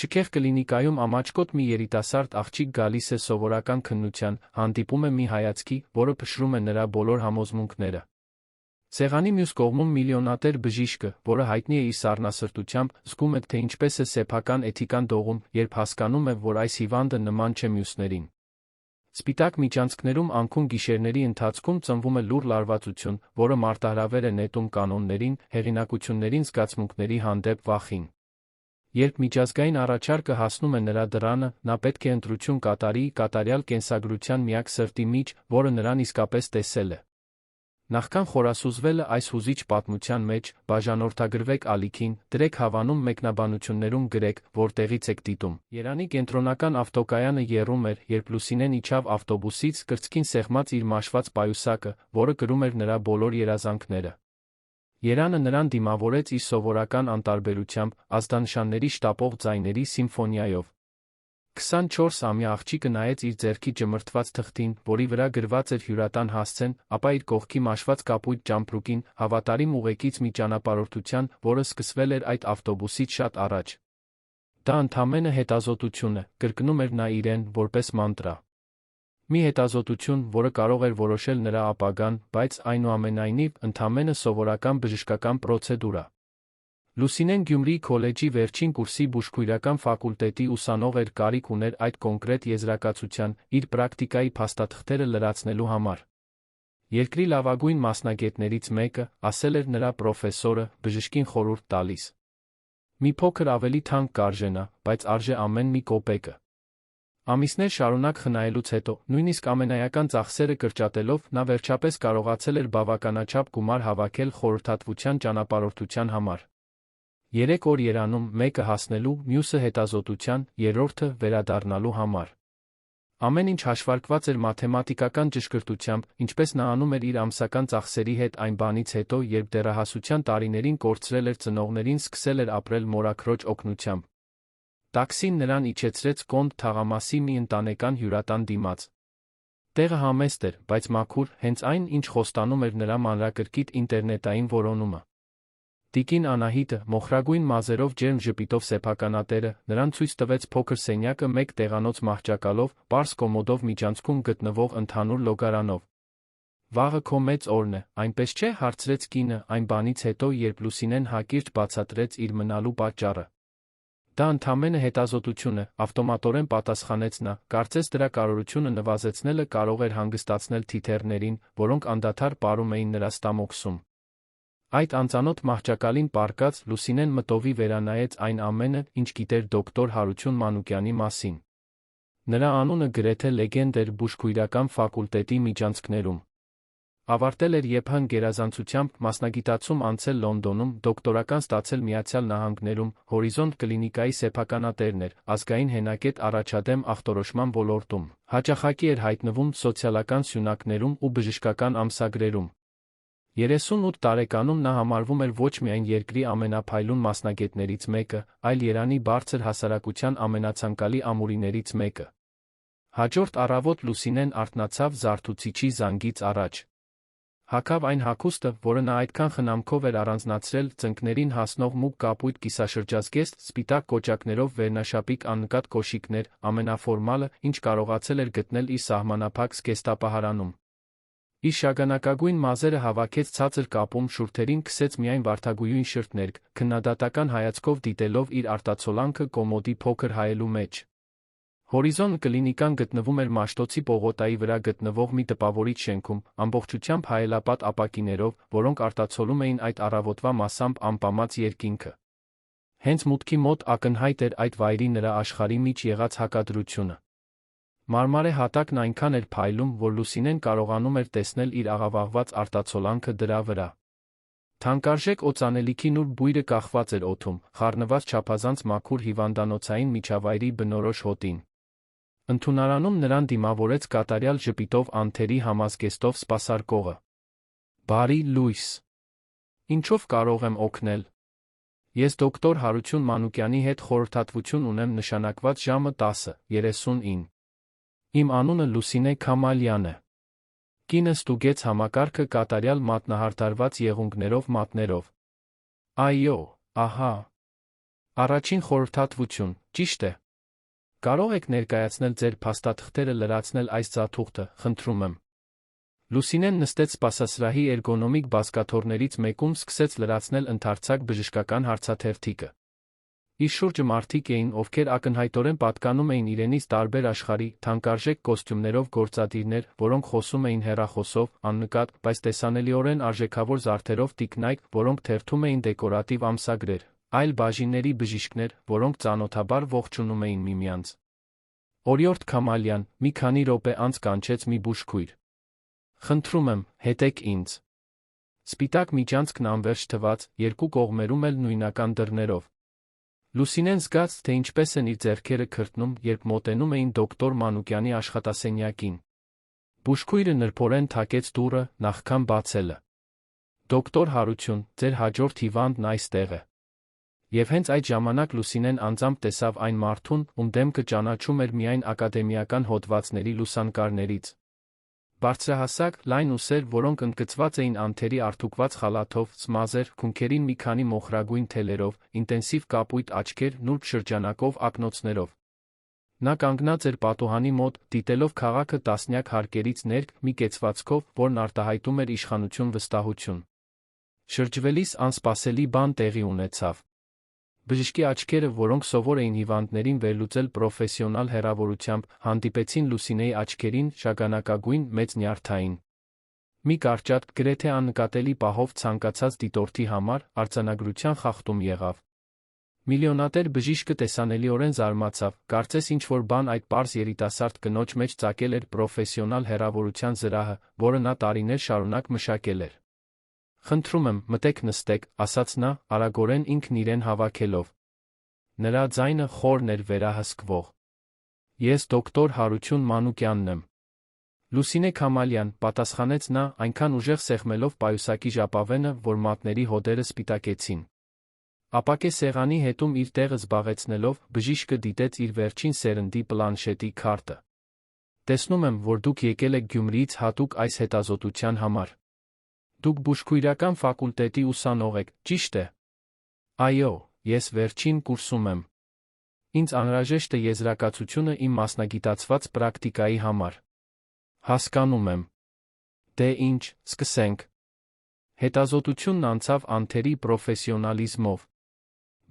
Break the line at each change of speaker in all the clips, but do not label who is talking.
Շքեղ կլինիկայում ամաչկոտ մի երիտասարդ աղջիկ գալիս է սովորական քննության, հանդիպում է մի հայացքի, որը փշրում է նրա բոլոր համոզմունքները։ Սեղանի մյուս կողմում միլիոնատեր բժիշկը, որը հայտնի է իր սառնասրտությամբ, զգում է, թե ինչպես է սեփական էթիկան դողում, երբ հասկանում է, որ այս հիվանդը նման չէ մյուսներին։ Սպիտակ միջանցքներում անքուն գիշերների ընթացքում ծնվում է լուռ լարվածություն, որը մարտահրավեր է նետում կանոններին, հեղինակություններին, զգացմունքների հանդեպ վախին։ Երբ միջազգային առաջարկը հասնում է նրա դռանը, նա պետք է ընտրություն կատարի կատարյալ կենսագրության միակ սրտի միջ, որը նրան իսկապես տեսել է։ Նախքան խորասուզվելը այս հուզիչ պատմության մեջ, բաժանորդագրվեք ալիքին, դրեք հավանում մեկնաբանություններում գրեք, որտեղից եք դիտում։ Երանի կենտրոնական ավտոկայանը եռում էր, երբ Լուսինեն իջավ ավտոբուսից, կրծքին սեղմած իր մաշված պայուսակը, որը կրում էր նրա բոլոր երազանքները։ Երանը նրան դիմավորեց իր սովորական անտարբերությամբ, ազդանշանների շտապող ձայների սիմֆոնիայով։ 24-ամյա աղջիկը նայեց իր ձեռքի ճմրթված թղթին, որի վրա գրված էր հյուրատան հասցեն, ապա իր կողքի մաշված կապույտ ճամպրուկին, հավատարիմ ուղեկից մի ճանապարհորդության, որը սկսվել էր այդ ավտոբուսից շատ առաջ։ Դա ընդամենը հետազոտություն է, կրկնում էր նա իրեն, որպես մանտրա։ Մի հետազոտություն, որը կարող էր որոշել նրա ապագան, բայց այնուամենայնիվ, ընդամենը սովորական բժշկական պրոցեդուրա։ Լուսինեն Գյումրիի քոլեջի վերջին կուրսի բուժքույրական ֆակուլտետի ուսանող էր, կարիք ուներ այդ կոնկրետ եզրակացության, իր պրակտիկայի փաստաթղթերը լրացնելու համար։ Երկրի լավագույն մասնագետներից մեկը, ասել էր նրա պրոֆեսորը, բժշկին խորհուրդ տալիս։ Մի փոքր ավելի թանկ կարժենա, բայց արժե ամեն մի կոպեկը։ Ամիսներ շարունակ խնայելուց հետո, նույնիսկ ամենայական ծախսերը կրճատելով, նա վերջապես կարողացել էր բավականաչափ գումար հավաքել խորհրդատվության ճանապարհորդության համար։ 3 օր Երանում, մեկը հասնելու, մյուսը հետազոտության, երրորդը վերադառնալու համար։ Ամեն ինչ հաշվարկված էր մաթեմատիկական ճշգրտությամբ, ինչպես նա անում էր իր ամսական ծախսերի հետ այն բանից հետո, երբ դեռահասության տարիներին կորցրել էր ծնողներին, սկսել էր ապրել մորաքրոջ օգնությամբ։ Տաքսին նրան իջեցրեց Կոնդ թաղամասի մի ընտանեկան հյուրատան դիմաց։ Տեղը համեստ էր, բայց մաքուր, հենց այն, ինչ խոստանում էր նրա մանրակրկիտ ինտերնետային որոնումը։ Տիկին Անահիտը, մոխրագույն մազերով ջերմ ժպիտով սեփականատերը, նրան ցույց տվեց փոքր սենյակը մեկ տեղանոց մահճակալով, պարզ կոմոդով միջանցքում գտնվող ընդհանուր լոգարանով։ Վաղը քո մեծ օրն է, այնպես չէ՞, հարցրեց կինը, այն բանից հետո, երբ Լուսինեն հակիրճ բացատրեց իր մնալու պատճառը։ Դա ընդամենը հետազոտություն է, ավտոմատորեն պատասխանեց նա, կարծես դրա կարողությունը նվազեցնելը կարող էր հանգստացնել թիթեռներին, որոնք անդադար պարում էին նրա ստամոքսում։ Այդ անծանոթ մահճակալին պառկած, Լուսինեն մտովի վերանայեց այն ամենը, ինչ գիտեր դոկտոր Հարություն Մանուկյանի մասին։ Նրա անունը գրեթե լեգենդ էր բուժքույրական ֆակուլտետի միջանցքներում։ Ավարտել էր ԵՓՀ գերազանցությամբ, մասնագիտացում անցել Լոնդոնում, դոկտորական ստացել Միացյալ Նահանգներում, Հորիզոնտ կլինիկայի սեփականատերն էր, ազգային հենակետ առաջադեմ ախտորոշման ոլորտում, հաճախակի էր հայտնվում սոցիալական սյունակներում ու բժշկական ամսագրերում։ 38 տարեկանում նա համարվում էր ոչ միայն երկրի ամենափայլուն մասնագետներից մեկը, այլ Երանի բարձր հասարակության ամենացանկալի ամուրիներից մեկը։ Հաջորդ առավոտ Լուսինեն արթնացավ զարթուցիչի զանգից առաջ։ Հագավ այն հագուստը, որը նա այդքան խնամքով էր առանձնացրել, ծնկներին հասնող մուգ կապույտ կիսաշրջազգեստ, սպիտակ կոճակներով վերնաշապիկ աննկատ կոշիկներ, ամենաֆորմալը, ինչ կարողացել էր գտնել իր սահմանափակ զգեստապահարանում։ Իր շագանակագույն մազերը հավաքեց ցածր կապում, շուրթերին քսեց միայն վարդագույն շրթներկ, քննադատական հայացքով դիտելով իր արտացոլանքը կոմոդի փոքր հայելու մեջ։ Հորիզոն կլինիկան գտնվում էր Մաշտոցի պողոտայի վրա գտնվող մի տպավորիչ շենքում, ամբողջությամբ հայելապատ ապակիներով, որոնք արտացոլում էին այդ առավոտվա մասամբ անպամած երկինքը։ Հենց մուտքի մոտ ակնհայտ էր այդ վայրի նրա աշխարհի միջ եղած հակադրությունը։ Մարմարե հատակն այնքան էր փայլում, որ Լուսինեն կարողանում էր տեսնել իր աղավաղված արտացոլանքը դրա վրա։ Թանկարժեք օծանելիքի նուրբ բույրը կախված էր օդում, խառնված չափազանց մաքուր հիվանդանոցային միջավայրի բնորոշ հոտին։ Ընդունարանում նրան դիմավորեց կատարյալ ժպիտով անթերի համազգեստով սպասարկողը։ Բարի լույս։ Ինչով կարող եմ օգնել։ Ես դոկտոր Հարություն Մանուկյանի հետ խորհրդատվություն ունեմ նշանակված ժամը 10:39։ Իմ անունը Լուսինե Քամալյան է։ Կինը ստուգեց համակարգը կատարյալ մատնահարդարված եղունգներով մատներով։ Այո, ահա։ Առաջին խորհրդատվություն, ճիշտ է։ Կարող եք ներկայացնել ձեր փաստաթղթերը լրացնել այս ծաթուղթը, խնդրում եմ։ Լուսինեն նստեց սպասասրահի էրգոնոմիկ բազկաթոռներից մեկում, սկսեց լրացնել ընդարձակ բժշկական հարցաթերթիկը։ Իր շուրջը մարդիկ էին, ովքեր ակնհայտորեն պատկանում էին իրենից տարբեր աշխարհի, թանկարժեք կոստյումներով գործադիրներ, որոնք խոսում էին հեռախոսով, աննկատ, բայց տեսանելիորեն արժեքավոր զարդերով տիկնայք, որոնք թերթում էին դեկորատիվ ամսագրեր, այլ բաժինների բժիշկներ, որոնք ծանոթաբար ողջունում էին միմյանց։ Օրիորդ Քամալյան մի քանի րոպե անց կանչեց մի բուժքույր։ Խնդրում եմ, հետեք ինձ։ Սպիտակ միջանցքն անվերջ թվաց, երկու կողմերում էլ նույնական դռներով։ Լուսինեն զգաց, թե ինչպես են իր ձեռքերը քրտնում, երբ մոտենում էին դոկտոր Մանուկյանի աշխատասենյակին։ Բուժքույրը նրբորեն թակեց դուռը, նախքան բացելը։ Դոկտոր Հարություն, ձեր հաջորդ հիվանդն այստեղ է։ Եվ հենց այդ ժամանակ Լուսինեն անձամբ տեսավ այն մարդուն, ում դեմքը ճանաչում էր միայն ակադեմիական հոդվածների լուսանկարներից։ Բարձրահասակ, լայն ուսեր, որոնք ընդգծված էին անթերի արթուկված խալաթով, սմազեր, քունքերին մի քանի մոխրագույն թելերով, ինտենսիվ կապույտ աչքեր, նուրբ շրջանակով ակնոցներով։ Նա կանգնած էր պատուհանի մոտ, դիտելով քաղաքը տասնյակ հարկերից ներք, մի կեցվածքով, որն արտահայտում էր իշխանություն վստահություն։ Շրջվելիս անսպասելի բան տեղի ունեցավ։ Բժշկի աչքերը, որոնք սովոր էին հիվանդներին վերլուծել պրոֆեսիոնալ հեռավորությամբ, հանդիպեցին Լուսինեի աչքերին, շագանակագույն, մեծ նյարդային։ Մի կարճատ, գրեթե աննկատելի պահով ցանկացած դիտորդի համար արձանագրության խախտում եղավ։ Միլիոնատեր բժիշկը տեսանելիորեն զարմացավ, կարծես ինչ-որ բան այդ պարզ երիտասարդ կնոջ մեջ ծագել էր պրոֆեսիոնալ հեռավորության զրահը, որը նա տարիներ շարունակ մշակել էր։ Խնդրում եմ, մտեք նստեք, ասաց նա, արագորեն ինքն իրեն հավաքելով։ Նրա ձայնը խորն էր վերահսկվող։ Ես դոկտոր Հարություն Մանուկյանն եմ։ Լուսինե Քամալյան, պատասխանեց նա, այնքան ուժեղ սեղմելով պայուսակի ժապավենը, որ մատների հոդերը սպիտակեցին։ Ապակե սեղանի հետում իր տեղը զբաղեցնելով, բժիշկը դիտեց իր վերջին սերնդի պլանշետի քարտը։ Տեսնում եմ, որ դուք եկել եք Գյումրիից հատուկ այս հետազոտության համար։ Դուք բուժքույրական ֆակուլտետի ուսանող եք, ճիշտ է։ Այո, ես վերջին կուրսում եմ։ Ինձ անհրաժեշտ է եզրակացությունը իմ մասնագիտացված պրակտիկայի համար։ Հասկանում եմ։ Դե ինչ, սկսենք։ Հետազոտությունն անցավ անթերի պրոֆեսիոնալիզմով։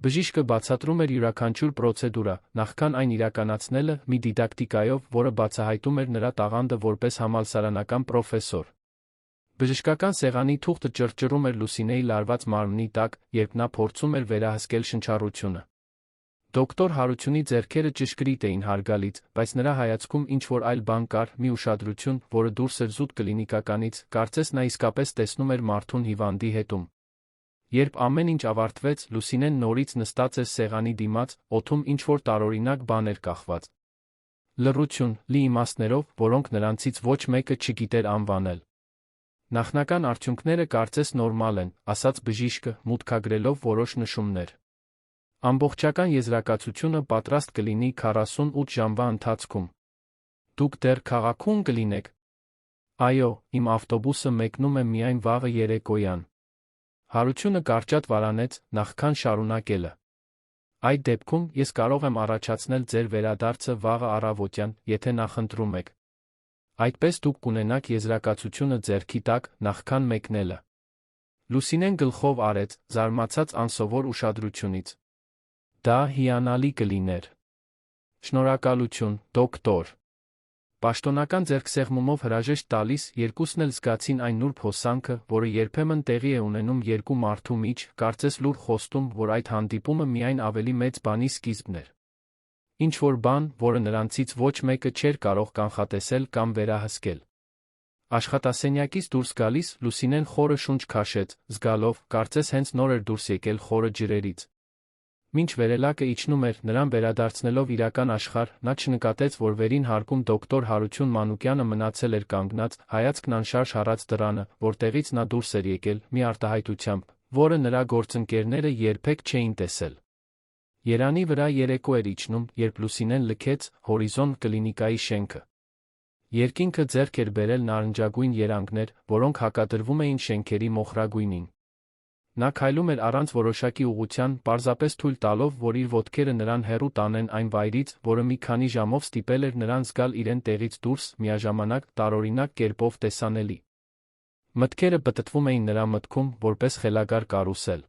Բժիշկը բացատրում էր յուրաքանչյուր պրոցեդուրա, նախքան այն իրականացնելը, մի դիդակտիկայով, որը բացահայտում էր նրա տաղանդը որպես համալսարանական պրոֆեսոր։ Բժշկական սեղանի թուղթը ճռճռում էր Լուսինեի լարված մարմնի տակ, երբ նա փորձում էր վերահսկել շնչառությունը։ Դոկտոր Հարությունի ձեռքերը ճշգրիտ էին հարգալից, բայց նրա հայացքում ինչ-որ այլ բան կար, մի ուշադրություն, որը դուրս էր զուտ կլինիկականից, կարծես նա իսկապես տեսնում էր մարդուն հիվանդի հետում։ Երբ ամեն ինչ ավարտվեց, Լուսինեն նորից նստած էր սեղանի դիմաց, օդում ինչ-որ տարօրինակ բան էր կախված։ Լռություն, լի իմաստներով, որոնք նրանցից ոչ մեկը չգիտեր անվանել։ Նախնական արդյունքները կարծես նորմալ են, ասաց բժիշկը, մուտքագրելով որոշ նշումներ։ Ամբողջական եզրակացությունը պատրաստ կլինի 48 ժամվա ընթացքում։ Դուք դեռ քաղաքում կլինեք։ Այո, իմ ավտոբուսը մեկնում է միայն վաղը երեկոյան։ Հարությունը կարճատ վարանեց, նախքան շարունակելը։ Այդ դեպքում ես կարող եմ առաջացնել ձեր վերադարձը վաղը առավոտյան, եթե նախընտրում եք։ Այդպես դուք կունենաք եզրակացությունը ձեռքի տակ, նախքան մեկնելը։ Լուսինեն գլխով արեց, զարմացած անսովոր ուշադրությունից։ Դա հիանալի կլիներ։ Շնորհակալություն, դոկտոր։ Պաշտոնական ձեռքսեղմումով հրաժեշտ տալիս, երկուսն էլ զգացին այն նուրբ հոսանքը, որը երբեմն տեղի է ունենում երկու մարդու միջ, կարծես լուր խոստում, որ այդ հանդիպումը միայն ավելի մեծ բանի սկիզբն էր։ Ինչ-որ բան, որը նրանցից ոչ մեկը չէր կարող կանխատեսել կամ վերահսկել։ Աշխատասենյակից դուրս գալիս, Լուսինեն խորը շունչ քաշեց, զգալով, կարծես հենց նոր էր դուրս եկել խորը ջրերից։ Մինչ վերելակը իջնում էր, նրան վերադարձնելով իրական աշխարհ, նա չնկատեց, որ վերին հարկում դոկտոր Հարություն Մանուկյանը մնացել էր կանգնած, հայացքն անշարժ հառած դռանը, որտեղից նա դուրս էր եկել, մի արտահայտությամբ, որը նրա գործընկերները երբեք չէին տեսել։ Երանի վրա երեկո էր իջնում, երբ Լուսինեն լքեց «Հորիզոն» կլինիկայի շենքը։ Երկինքը ձեռք էր բերել նարնջագույն երանգներ, որոնք հակադրվում էին շենքերի մոխրագույնին։ Նա քայլում էր առանց որոշակի ուղղության, պարզապես թույլ տալով, որ իր ոտքերը նրան հեռու տանեն այն վայրից, որը մի քանի ժամով ստիպել էր նրան զգալ իրեն տեղից դուրս, միաժամանակ տարօրինակ կերպով տեսանելի։ Մտքերը պտտվում էին նրա մտքում, որպես խելագար կարուսել։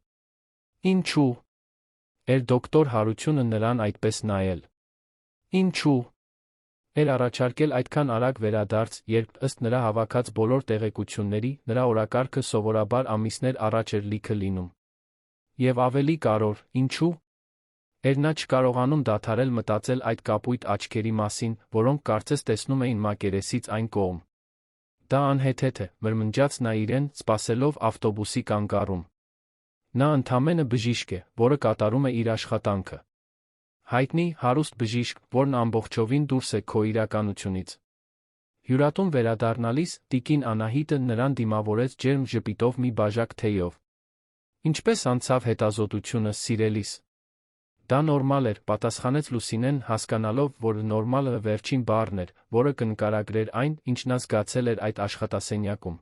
Ինչու՞։ Էր դոկտոր Հարությունը նրան այդպես նայել։ Ինչու՞։ Էր առաջարկել այդքան արագ վերադարձ, երբ, ըստ նրա հավաքած բոլոր տեղեկությունների, նրա օրակարգը սովորաբար ամիսներ առաջ էր լիքը լինում։ Եվ ավելի կարևոր, ինչու՞։ Էր նա չկարողանում դադարել մտածել այդ կապույտ աչքերի մասին, որոնք կարծես տեսնում էին մակերեսից այն կողմ։ Դա անհեթեթ է, մրմնջաց նա իրեն, սպասելով ավտոբուսի կանգառում։ Նա ընդամենը բժիշկ է, որը կատարում է իր աշխատանքը։ Հայտնի, հարուստ բժիշկ, որն ամբողջովին դուրս է քո իրականությունից։ Հյուրատուն վերադառնալիս, տիկին Անահիտը նրան դիմավորեց ջերմ ժպիտով մի բաժակ թեյով։ Ինչպես անցավ հետազոտությունը, սիրելիս։ Դա նորմալ էր, պատասխանեց Լուսինեն, հասկանալով, որ նորմալը վերջին բառն էր, որը կնկարագրեր այն, ինչ նա զգացել էր այդ աշխատասենյակում։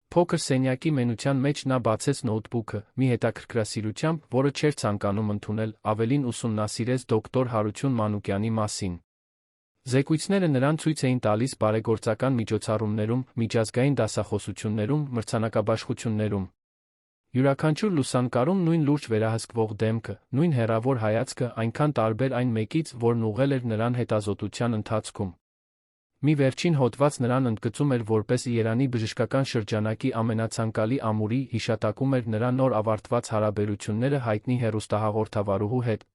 Փոքր սենյակի մենության մեջ նա բացեց նոութբուքը, մի հետաքրքրասիրությամբ, որը չէր ցանկանում ընդունել, ավելին ուսումնասիրեց դոկտոր Հարություն Մանուկյանի մասին։ Զեկույցները նրան ցույց էին տալիս բարեգործական միջոցառումներում, միջազգային դասախոսություններում, մրցանակաբաշխություններում։ Յուրաքանչյուր լուսանկարում նույն լուրջ վերահսկվող դեմքը, նույն հեռավոր հայացքը, այնքան տարբեր այն մեկից, որն ուղղել էր նրան հետազոտության ընթացքում։ Մի վերջին հոդված նրան ընդգծում էր որպես Երանի բժշկական շրջանակի ամենացանկալի ամուրի, հիշատակում էր նրա նոր ավարտված հարաբերությունները հայտնի հեռուստահաղորդավարուհու հետ։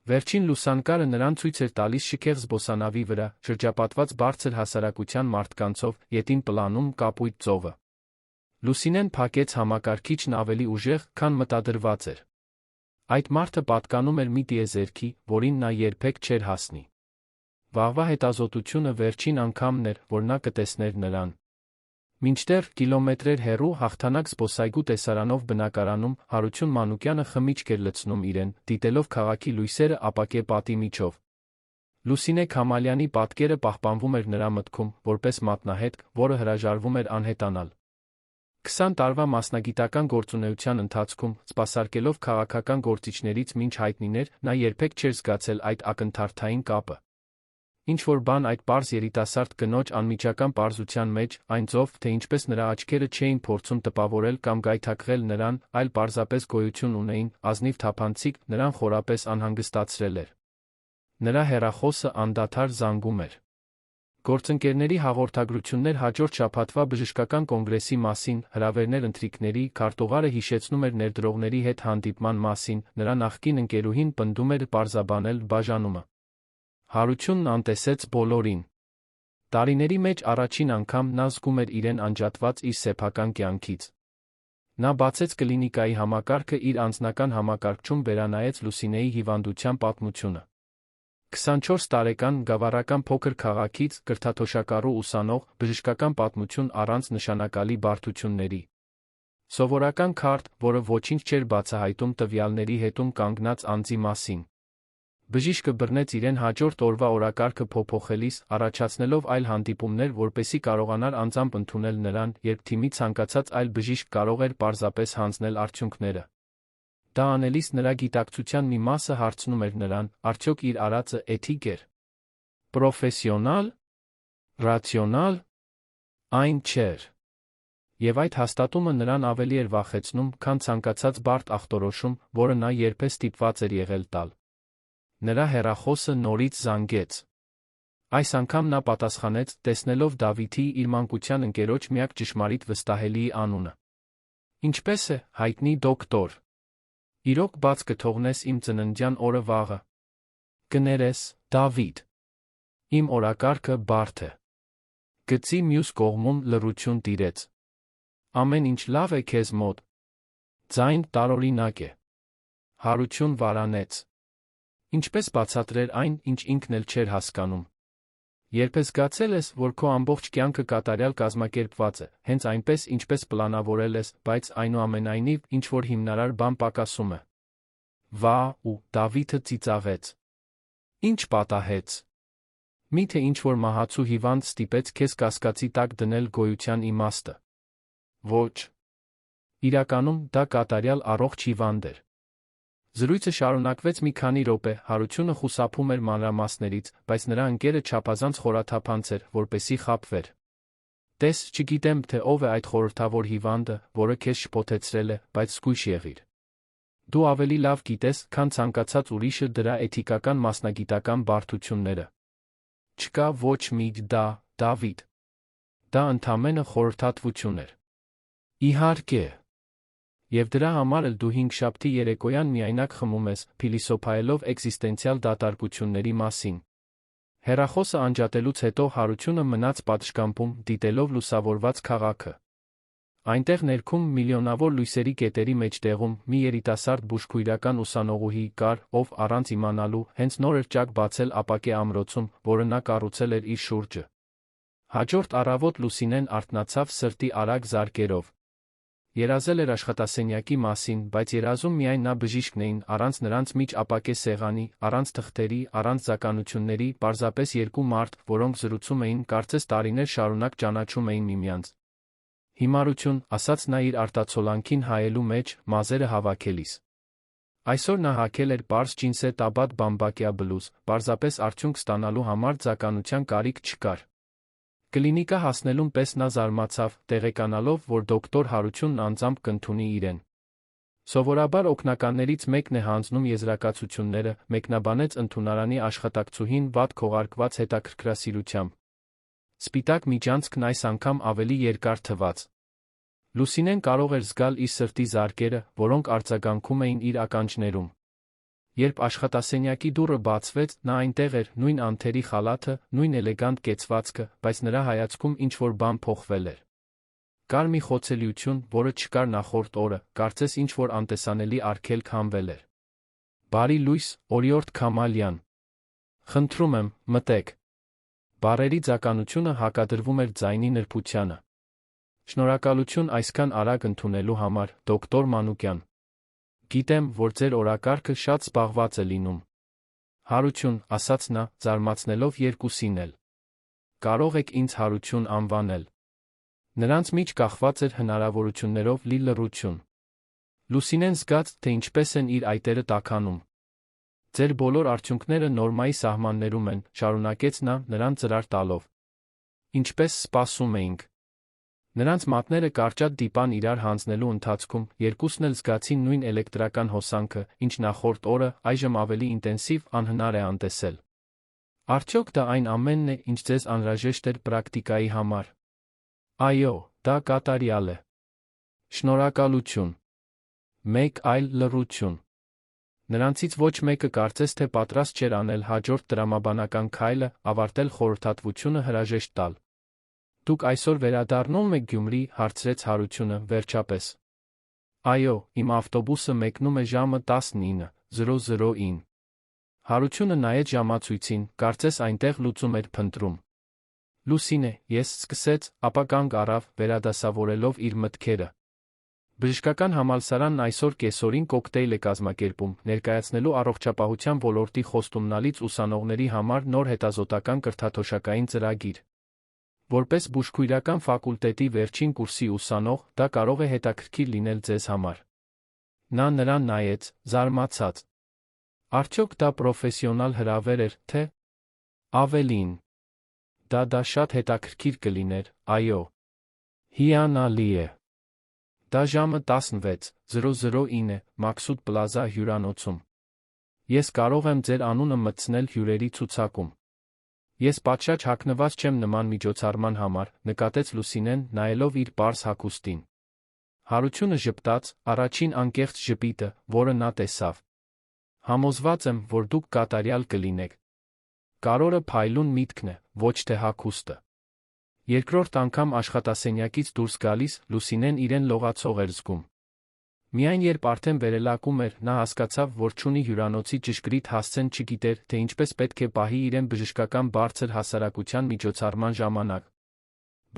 Վերջին լուսանկարը նրան ցույց էր տալիս շքեղ զբոսանավի վրա, շրջապատված բարձր հասարակության մարդկանցով, ետին պլանում կապույտ ծովը։ Լուսինեն փակեց համակարգիչն ավելի ուժեղ, քան մտադրված էր։ Այդ մարդը պատկանում էր մի տիեզերքի, որին նա երբեք չէր հասնի։ Վաղվա հետազոտությունը վերջին անգամն էր, որ նա կտեսներ նրան։ Մինչդեռ կիլոմետրեր հեռու հաղթանակ զբոսայգու տեսարանով բնակարանում Հարություն Մանուկյանը խմիչք էր լցնում իրեն, դիտելով քաղաքի լույսերը ապակե պատի միջով։ Լուսինե Քամալյանի պատկերը պահպանվում էր նրա մտքում, որպես մատնահետք, որը հրաժարվում էր անհետանալ։ 20 տարվա մասնագիտական գործունեության ընթացքում, սպասարկելով քաղաքական գործիչներից մինչ հայտնիներ, նա երբեք չէր զգացել այդ ակնթարթային կապը։ Ինչ-որ բան այդ պարզ երիտասարդ կնոջ անմիջական պարզության մեջ, այն ծով, թե ինչպես նրա աչքերը չէին փորձում տպավորել կամ գայթակղել նրան, այլ պարզապես գոյություն ունեին, ազնիվ թափանցիկ, նրան խորապես անհանգստացրել էր։ Նրա հեռախոսը անդադար զանգում էր։ Գործընկերների հաղորդագրություններ հաջորդ շաբաթվա բժշկական կոնգրեսի մասին, հրավերներ ընթրիքների, քարտուղարը հիշեցնում էր ներդրողների հետ հանդիպման մասին, նրա նախկին ընկերուհին պնդում էր պարզաբանել բաժանումը։ Հարությունն անտեսեց բոլորին։ Տարիների մեջ առաջին անգամ նա զգում էր իրեն անջատված իր սեփական կյանքից։ Նա բացեց կլինիկայի համակարգը իր անձնական համակարգչում վերանայեց Լուսինեի հիվանդության պատմությունը։ 24 տարեկան գավառական փոքր քաղաքից, կրթաթոշակառու ուսանող, բժշկական պատմություն առանց նշանակալի բարդությունների։ Սովորական քարտ, որը ոչինչ չէր բացահայտում տվյալների հետում կանգնած անձի մասին։ Բժիշկը բռնեց իրեն հաջորդ օրվա օրակարգը փոփոխելիս, առաջացնելով այլ հանդիպումներ, որպեսզի կարողանար անձամբ ընդունել նրան, երբ թիմի ցանկացած այլ բժիշկ կարող էր պարզապես հանձնել արդյունքները։ Դա անելիս նրա գիտակցության մի մասը հարցնում էր նրան, արդյոք իր արածը էթիկ էր։ Պրոֆեսիոնալ։ Ռացիոնալ։ Այն չէր։ Եվ այդ հաստատումը նրան ավելի էր վախեցնում, քան ցանկացած բարդ ախտորոշում, որը նա երբեք ստիպված էր եղել տալ։ Նրա հեռախոսը նորից զանգեց։ Այս անգամ նա պատասխանեց, տեսնելով Դավիթի իր մանկության ընկերոջ միակ ճշմարիտ վստահելիի անունը։ Ինչպե՞ս է, հայտնի դոկտոր։ Իրոք բաց կթողնես իմ ծննդյան օրը վաղը։ Կներես, Դավիթ։ Իմ օրակարգը բարդ է։ Գծի մյուս կողմում լռություն տիրեց։ Ամեն ինչ լավ է քեզ մոտ։ Ձայն տարօրինակ է։ Հարություն վարանեց։ Ինչպես բացատրեր այն, ինչ ինքն էլ չէր հասկանում։ Երբ զգացել ես, որ քո ամբողջ կյանքը կատարյալ կազմակերպված է, հենց այնպես, ինչպես պլանավորել ես, բայց այնուամենայնիվ, ինչ-որ հիմնարար բան պակասում է։ Վա, ու Դավիթը ծիծաղեց։ Ինչ պատահեց։ Միթե ինչ-որ մահացու հիվանդ ստիպեց քեզ կասկածի տակ դնել գոյության իմաստը։ Ոչ։ Իրականում դա կատարյալ առողջ հիվանդ էր։ Զրույցը շարունակվեց մի քանի րոպե, Հարությունը խուսափում էր մանրամասներից, բայց նրա ընկերը չափազանց խորաթափանց էր, որպեսզի խաբվեր։ Տես, չգիտեմ, թե ով է այդ խորհրդավոր հիվանդը, որը քեզ շփոթեցրել է, բայց զգույշ եղիր։ Դու ավելի լավ գիտես, քան ցանկացած ուրիշը դրա էթիկական մասնագիտական բարդությունները։ Չկա ոչ մի դա, Դավիթ։ Դա ընդամենը խորհրդատվություն էր։ Իհարկե։ Եվ դրա համար էլ դու հինգշաբթի երեկոյան միայնակ խմում ես, փիլիսոփայելով էկզիստենցիալ դատարկությունների մասին։ Հեռախոսը անջատելուց հետո Հարությունը մնաց պատշգամբում, դիտելով լուսավորված քաղաքը։ Այնտեղ ներքում միլիոնավոր լույսերի կետերի մեջտեղում մի երիտասարդ բուժքույրական ուսանողուհի կար, ով առանց իմանալու հենց նոր էր ճակ բացել ապակե ամրոցում, որը նա կառուցել էր իր շուրջը։ Հաջորդ առավոտ Լուսինեն արթնացավ սրտի արագ զարկերով։ Երազել էր աշխատասենյակի մասին, բայց երազում միայն նա բժիշկն էին, առանց նրանց միջ ապակե սեղանի, առանց թղթերի, առանց զականությունների, պարզապես երկու մարդ, որոնք զրուցում էին, կարծես տարիներ շարունակ ճանաչում էին միմյանց։ Հիմարություն, ասաց նա իր արտացոլանքին հայելու մեջ, մազերը հավաքելիս։ Այսօր նա հագել էր պարզ ջինսե տաբատ բամբակյա բլուզ, պարզապես արդյունք ստանալու համար ձականության կարիք չկար։ Կլինիկա հասնելուն պես նա զարմացավ, տեղեկանալով, որ դոկտոր Հարությունն անձամբ կընդունի իրեն։ Սովորաբար օգնականներից մեկն է հանձնում եզրակացությունները, մեկնաբանեց ընդունարանի աշխատակցուհին վատ քողարկված հետաքրքրասիրությամբ։ Սպիտակ միջանցքն այս անգամ ավելի երկար թվաց։ Լուսինեն կարող էր զգալ իր սրտի զարկերը, որոնք արձագանքում էին իր ականջներում։ Երբ աշխատասենյակի դուռը բացվեց, նա այնտեղ էր, նույն անթերի խալաթը, նույն էլեգանտ կեցվածքը, բայց նրա հայացքում ինչ-որ բան փոխվել էր։ Կար մի խոցելիություն, որը չկար նախորդ օրը, կարծես ինչ-որ անտեսանելի արգելք հանվել էր։ Բարի լույս, օրիորդ Քամալյան։ Խնդրում եմ, մտեք։ Բառերի ձականությունը հակադրվում էր ձայնի նրբությանը։ Շնորհակալություն այսքան արագ ընդունելու համար, դոկտոր Մանուկյան։ Գիտեմ, որ ձեր օրակարգը շատ զբաղված է լինում։ Հարություն, ասաց նա, զարմացնելով երկուսին էլ։ Կարող եք ինձ Հարություն անվանել։ Նրանց միջ կախված էր հնարավորություններով լի լռություն։ Լուսինեն զգաց, թե ինչպես են իր այտերը տաքանում։ Ձեր բոլոր արդյունքները նորմայի սահմաններում են, շարունակեց նա, նրան ծրար տալով։ Ինչպես սպասում էինք։ Նրանց մատները կարճատ դիպան իրար հանձնելու ընթացքում, երկուսն էլ զգացին նույն էլեկտրական հոսանքը, ինչ նախորդ օրը, այժմ ավելի ինտենսիվ, անհնար է անտեսել։ Արդյոք դա այն ամենն է, ինչ ձեզ անհրաժեշտ էր պրակտիկայի համար։ Այո, դա կատարյալ է։ Շնորհակալություն։ Մեկ այլ լռություն։ Նրանցից ոչ մեկը կարծես թե պատրաստ չէր անել հաջորդ տրամաբանական քայլը, ավարտել խորհրդատվությունը հրաժեշտ տալ։ Դուք այսօր վերադառնում եք Գյումրի, հարցրեց Հարությունը, վերջապես։ Այո, իմ ավտոբուսը մեկնում է ժամը 19:09։ Հարությունը նայեց ժամացույցին, կարծես այնտեղ լուծում էր փնտրում։ Լուսինե, ես սկսեց, ապա կանգ առավ, վերադասավորելով իր մտքերը։ Բժշկական համալսարանն այսօր կեսօրին կոկտեյլ է կազմակերպում, ներկայացնելու առողջապահության ոլորտի խոստումնալից ուսանողների համար նոր հետազոտական կրթաթոշակային ծրագիր։ Որպես բուժքույրական ֆակուլտետի վերջին կուրսի ուսանող, դա կարող է հետաքրքիր լինել ձեզ համար։ Նա նրան նայեց, զարմացած։ Արդյոք դա պրոֆեսիոնալ հրավեր էր, թե ավելին։ Դա շատ հետաքրքիր կլիներ, այո։ Հիանալի է։ Դա ժամը 16:09 է, Մաքսուդ Պլազա հյուրանոցում։ Ես կարող եմ ձեր անունը մտցնել հյուրերի ցուցակում։ Ես պատշաճ հագնված չեմ նման միջոցառման համար, նկատեց Լուսինեն, նայելով իր պարզ հագուստին։ Հարությունը ժպտաց, առաջին անկեղծ ժպիտը, որը նա տեսավ։ Համոզված եմ, որ դուք կատարյալ կլինեք։ Կարորը փայլուն միտքն է, ոչ թե հագուստը։ Երկրորդ անգամ աշխատասենյակից դուրս գալիս, Լուսինեն իրեն լողացող էր զգում։ Միայն երբ արդեն վերելակում էր, նա հասկացավ, որ չունի հյուրանոցի ճշգրիտ հասցեն, չգիտեր, թե ինչպես պետք է պահի իրեն բժշկական բարձր հասարակության միջոցառման ժամանակ։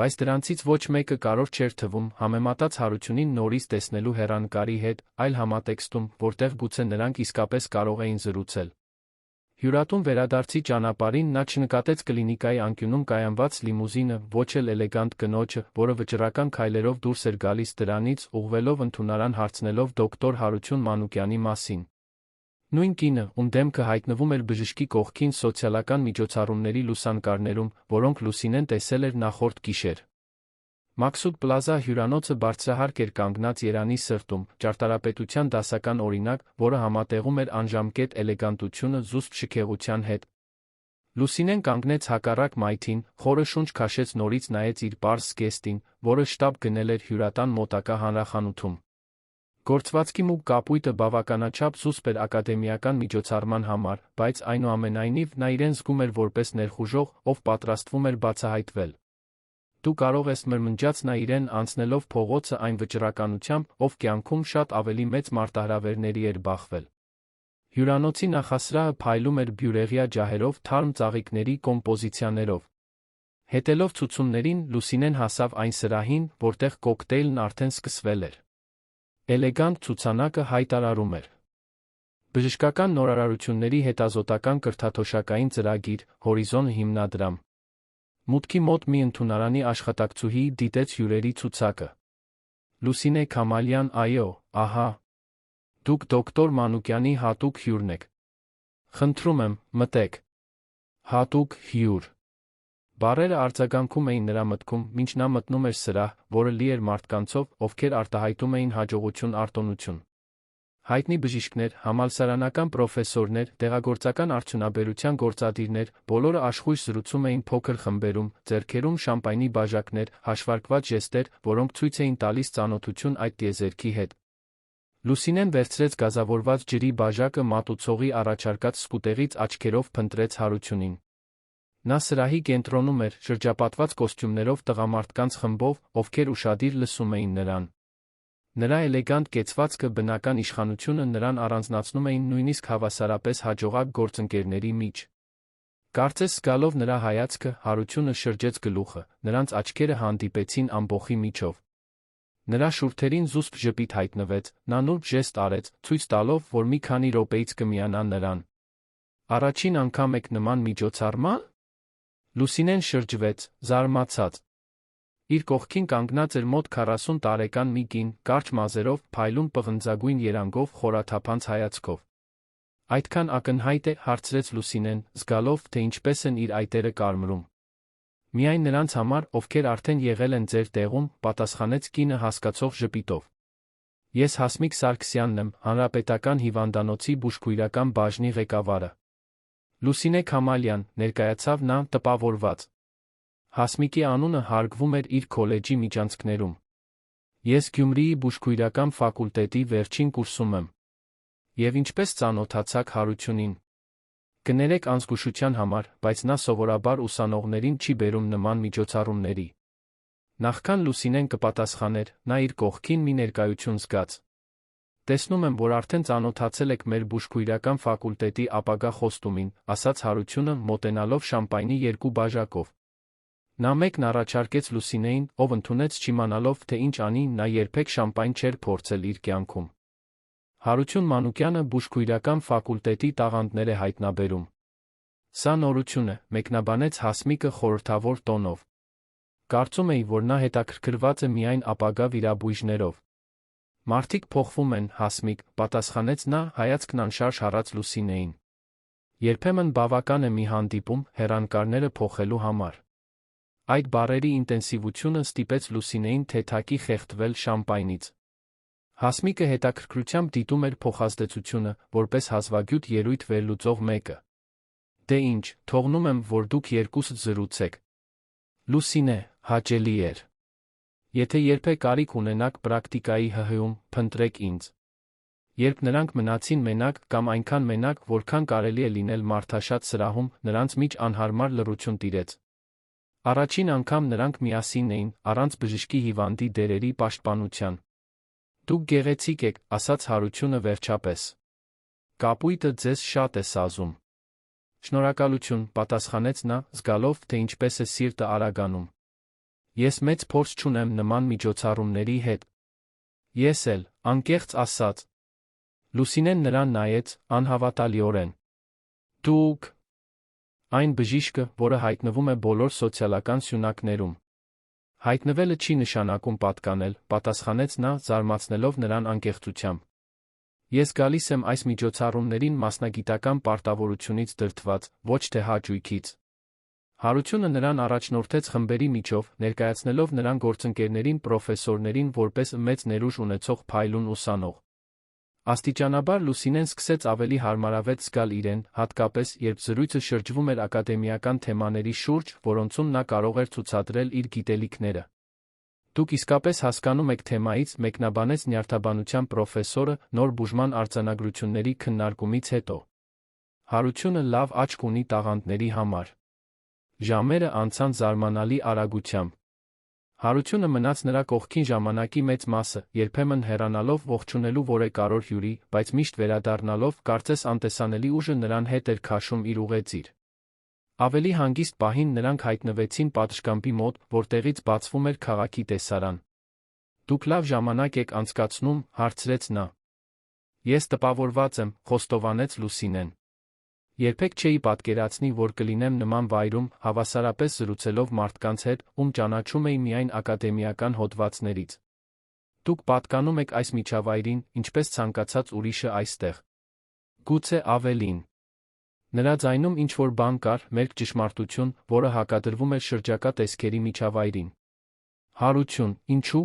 Բայց դրանցից ոչ մեկը կարևոր չէր թվում, համեմատած Հարությունին նորից տեսնելու հեռանկարի հետ, այլ համատեքստում, որտեղ գուցե նրանք իսկապես կարող էին զրուցել։ Հյուրատուն վերադարձի ճանապարհին նա չնկատեց կլինիկայի անկյունում կայանված լիմուզինը, ոչ էլ էլեգանտ կնոջը, որը վճռական քայլերով դուրս էր գալիս դրանից, ուղղվելով ընդունարան հարցնելով դոկտոր Հարություն Մանուկյանի մասին։ Նույն կինը, ում դեմքը հայտնվում էր բժշկի կողքին սոցիալական միջոցառումների լուսանկարներում, որոնք Լուսինեն տեսել էր նախորդ գիշեր։ Մաքսուդ Պլազա հյուրանոցը բարձրահարկ էր կանգնած Երանի սրտում, ճարտարապետության դասական օրինակ, որը համատեղում էր անժամկետ էլեգանտությունը զուսպ շքեղության հետ։ Լուսինեն կանգնեց հակառակ մայթին, խորը շունչ քաշեց նորից նայեց իր պարզ զգեստին, որը շտապ գնել էր հյուրատան մոտակա հանրախանութում։ Գործվածքի մուգ կապույտը բավականաչափ զուսպ էր ակադեմիական միջոցառման համար, բայց այնուամենայնիվ նա իրեն զգում էր որպես ներխուժող, ով պատրաստվում էր բացահայտվել։ Դու կարող ես մրմնջաց նա իրեն անցնելով փողոցը այն վճռականությամբ, ով կյանքում շատ ավելի մեծ մարտահրավերների էր բախվել։ Հյուրանոցի նախասրահը փայլում էր բյուրեղյա ջահերով թարմ ծաղիկների կոմպոզիցիաներով։ Հետելով ցուցումներին, Լուսինեն հասավ այն սրահին, որտեղ կոկտեյլն արդեն սկսվել էր։ Էլեգանտ ցուցանակը հայտարարում էր բժշկական նորարարությունների հետազոտական կրթաթոշակային ծրագիր, Հորիզոն հիմնադրամ։ Մուտքի մոտ մի ընդունարանի աշխատակցուհի դիտեց հյուրերի ցուցակը։ Լուսինե Քամալյան, այո, ահա։ Դուք դոկտոր Մանուկյանի հատուկ հյուրն եք։ Խնդրում եմ, մտեք։ Հատուկ հյուր։ Բառերը արձագանքում էին նրա մտքում, մինչ նա մտնում էր սրահ, որը լի էր մարդկանցով, ովքեր արտահայտում էին հաջողություն արտոնություն։ Հայտնի բժիշկներ, համալսարանական պրոֆեսորներ, դեղագործական արդյունաբերության գործադիրներ, բոլորը աշխույժ զրուցում էին փոքր խմբերում, ձեռքերում շամպայնի բաժակներ, հաշվարկված ժեստեր, որոնք ցույց էին տալիս ծանոթություն այդ տիեզերքի հետ։ Լուսինեն վերցրեց գազավորված ջրի բաժակը մատուցողի առաջարկած սկուտեղից աչքերով փնտրեց Հարությունին։ Նա սրահի կենտրոնում էր, շրջապատված կոստյումներով տղամարդկանց խմբով, ովքեր ուշադիր լսում էին նրան։ Նրա էլեգանտ կեցվածքը, բնական իշխանությունը նրան առանձնացնում էին նույնիսկ հավասարապես հաջողակ գործընկերների միջ։ Կարծես զգալով նրա հայացքը, Հարությունը շրջեց գլուխը, նրանց աչքերը հանդիպեցին ամբոխի միջով։ Նրա շուրթերին զուսպ ժպիտ հայտնվեց, նա նուրբ ժեստ արեց, ցույց տալով, որ մի քանի րոպեից կմիանա նրան։ Առաջին անգամ եք նման միջոցառման։ Լուսինեն շրջվեց, զարմացած։ Իր կողքին կանգնած էր մոտ 40 տարեկան մի կին, կարճ մազերով, փայլուն պղնձագույն երանգով, խորաթափանց հայացքով։ Այդքան ակնհայտ է, հարցրեց Լուսինեն, զգալով, թե ինչպես են իր այտերը կարմրում։ Միայն նրանց համար, ովքեր արդեն եղել են ձեր տեղում, պատասխանեց կինը հասկացող ժպիտով։ Ես Հասմիկ Սարգսյանն եմ, Հանրապետական հիվանդանոցի բուժքույրական բաժնի ղեկավարը։ Լուսինե Քամալյան, ներկայացավ նա, տպավորված։ Հասմիկի անունը հարգվում էր իր քոլեջի միջանցքներում։ Ես Գյումրիի բուժքույրական ֆակուլտետի վերջին կուրսում եմ։ Եվ ինչպես ծանոթացաք Հարությունին։ Կներեք անզգուշության համար, բայց նա սովորաբար ուսանողներին չի բերում նման միջոցառումների։ Նախքան Լուսինեն կպատասխաներ, նա իր կողքին մի ներկայություն զգաց։ Տեսնում եմ, որ արդեն ծանոթացել եք մեր բուժքույրական ֆակուլտետի ապագա խոստումին, ասաց Հարությունը, մոտենալով շամպայնի 2 բաժակով։ Նա մեկն առաջարկեց Լուսինեին, ով ընդունեց չիմանալով, թե ինչ անի, նա երբեք շամպայն չէր փորձել իր կյանքում։ Հարություն Մանուկյանը բուժքույրական ֆակուլտետի տաղանդներ է հայտնաբերում։ Սա նորություն է, մեկնաբանեց Հասմիկը խորհրդավոր տոնով։ Կարծում էի, որ նա հետաքրքրված է միայն ապագա վիրաբույժներով։ Մարդիկ փոխվում են, Հասմիկ, պատասխանեց նա, հայացքն անշարժ հառած Լուսինեին։ Երբեմն բավական է մի հանդիպում, հեռանկարները փոխելու համար։ Այդ բառերի ինտենսիվությունը ստիպեց Լուսինեին թեթակի խեղդվել շամպայնից։ Հասմիկը հետաքրքրությամբ դիտում էր փոխազդեցությունը, որպես հազվագյուտ ելույթ վերլուծող մեկը։ Դե ինչ, թողնում եմ, որ դուք երկուսդ զրուցեք։ Լուսինե, հաճելի էր։ Եթե երբեք կարիք ունենաք պրակտիկայի ՀՀ-ում, փնտրեք ինձ։ Երբ նրանք մնացին մենակ կամ այնքան մենակ, որքան կարելի է լինել մարդաշատ սրահում, նրանց միջ անհարմար լռություն տիրեց։ Առաջին անգամ նրանք միասին էին, առանց բժշկի հիվանդի դերերի պաշտպանության։ Դուք գեղեցիկ եք, ասաց Հարությունը վերջապես։ Կապույտը ձեզ շատ է սազում։ Շնորհակալություն, պատասխանեց նա, զգալով, թե ինչպես է սիրտը արագանում։ Ես մեծ փորձ չունեմ նման միջոցառումների հետ։ Ես էլ, անկեղծ ասած։ Լուսինեն նրան նայեց, անհավատալիորեն։ Դուք այն բժիշկը, որը հայտնվում է բոլոր սոցիալական սյունակներում։ Հայտնվելը չի նշանակում պատկանել, պատասխանեց նա, զարմացնելով նրան անկեղծությամբ։ Ես գալիս եմ այս միջոցառումներին մասնագիտական պարտավորությունից դրդված, ոչ թե հաճույքից։ Հարությունը նրան առաջնորդեց խմբերի միջով, ներկայացնելով նրան գործընկերներին պրոֆեսորներին որպես մեծ ներուժ ունեցող փայլուն ուսանող։ Աստիճանաբար Լուսինեն սկսեց ավելի հարմարավետ զգալ իրեն, հատկապես, երբ զրույցը շրջվում էր ակադեմիական թեմաների շուրջ, որոնցում նա կարող էր ցուցադրել իր գիտելիքները։ Դուք իսկապես հասկանում եք թեմայից, մեկնաբանեց նյարդաբանության պրոֆեսորը, նոր բուժման արձանագրությունների քննարկումից հետո։ Հարությունը լավ աչք ունի տաղանդների համար։ Ժամերը անցան զարմանալի արագությամբ։ Հարությունը մնաց նրա կողքին ժամանակի մեծ մասը, երբեմն հեռանալով ողջունելու որեկարոր հյուրի, բայց միշտ վերադառնալով, կարծես անտեսանելի ուժը նրան հետ էր քաշում իր ուղեծիր։ Ավելի հանգիստ պահին նրանք հայտնվեցին պատշգամբի մոտ, որտեղից բացվում էր քաղաքի տեսարան։ Դուք լավ ժամանակ եք անցկացնում, հարցրեց նա։ Ես տպավորված եմ, խոստովանեց Լուսինեն։ Երբեք չէի պատկերացնի, որ կլինեմ նման վայրում, հավասարապես զրուցելով մարդկանց հետ, ում ճանաչում էի միայն ակադեմիական հոդվածներից։ Դուք պատկանում եք այս միջավայրին, ինչպես ցանկացած ուրիշը այստեղ։ Գուցե ավելին։ Նրա ձայնում ինչ-որ բան կար, մերկ ճշմարտություն, որը հակադրվում էր շրջակա տեսքերի միջավայրին։ Հարություն, ինչու՞։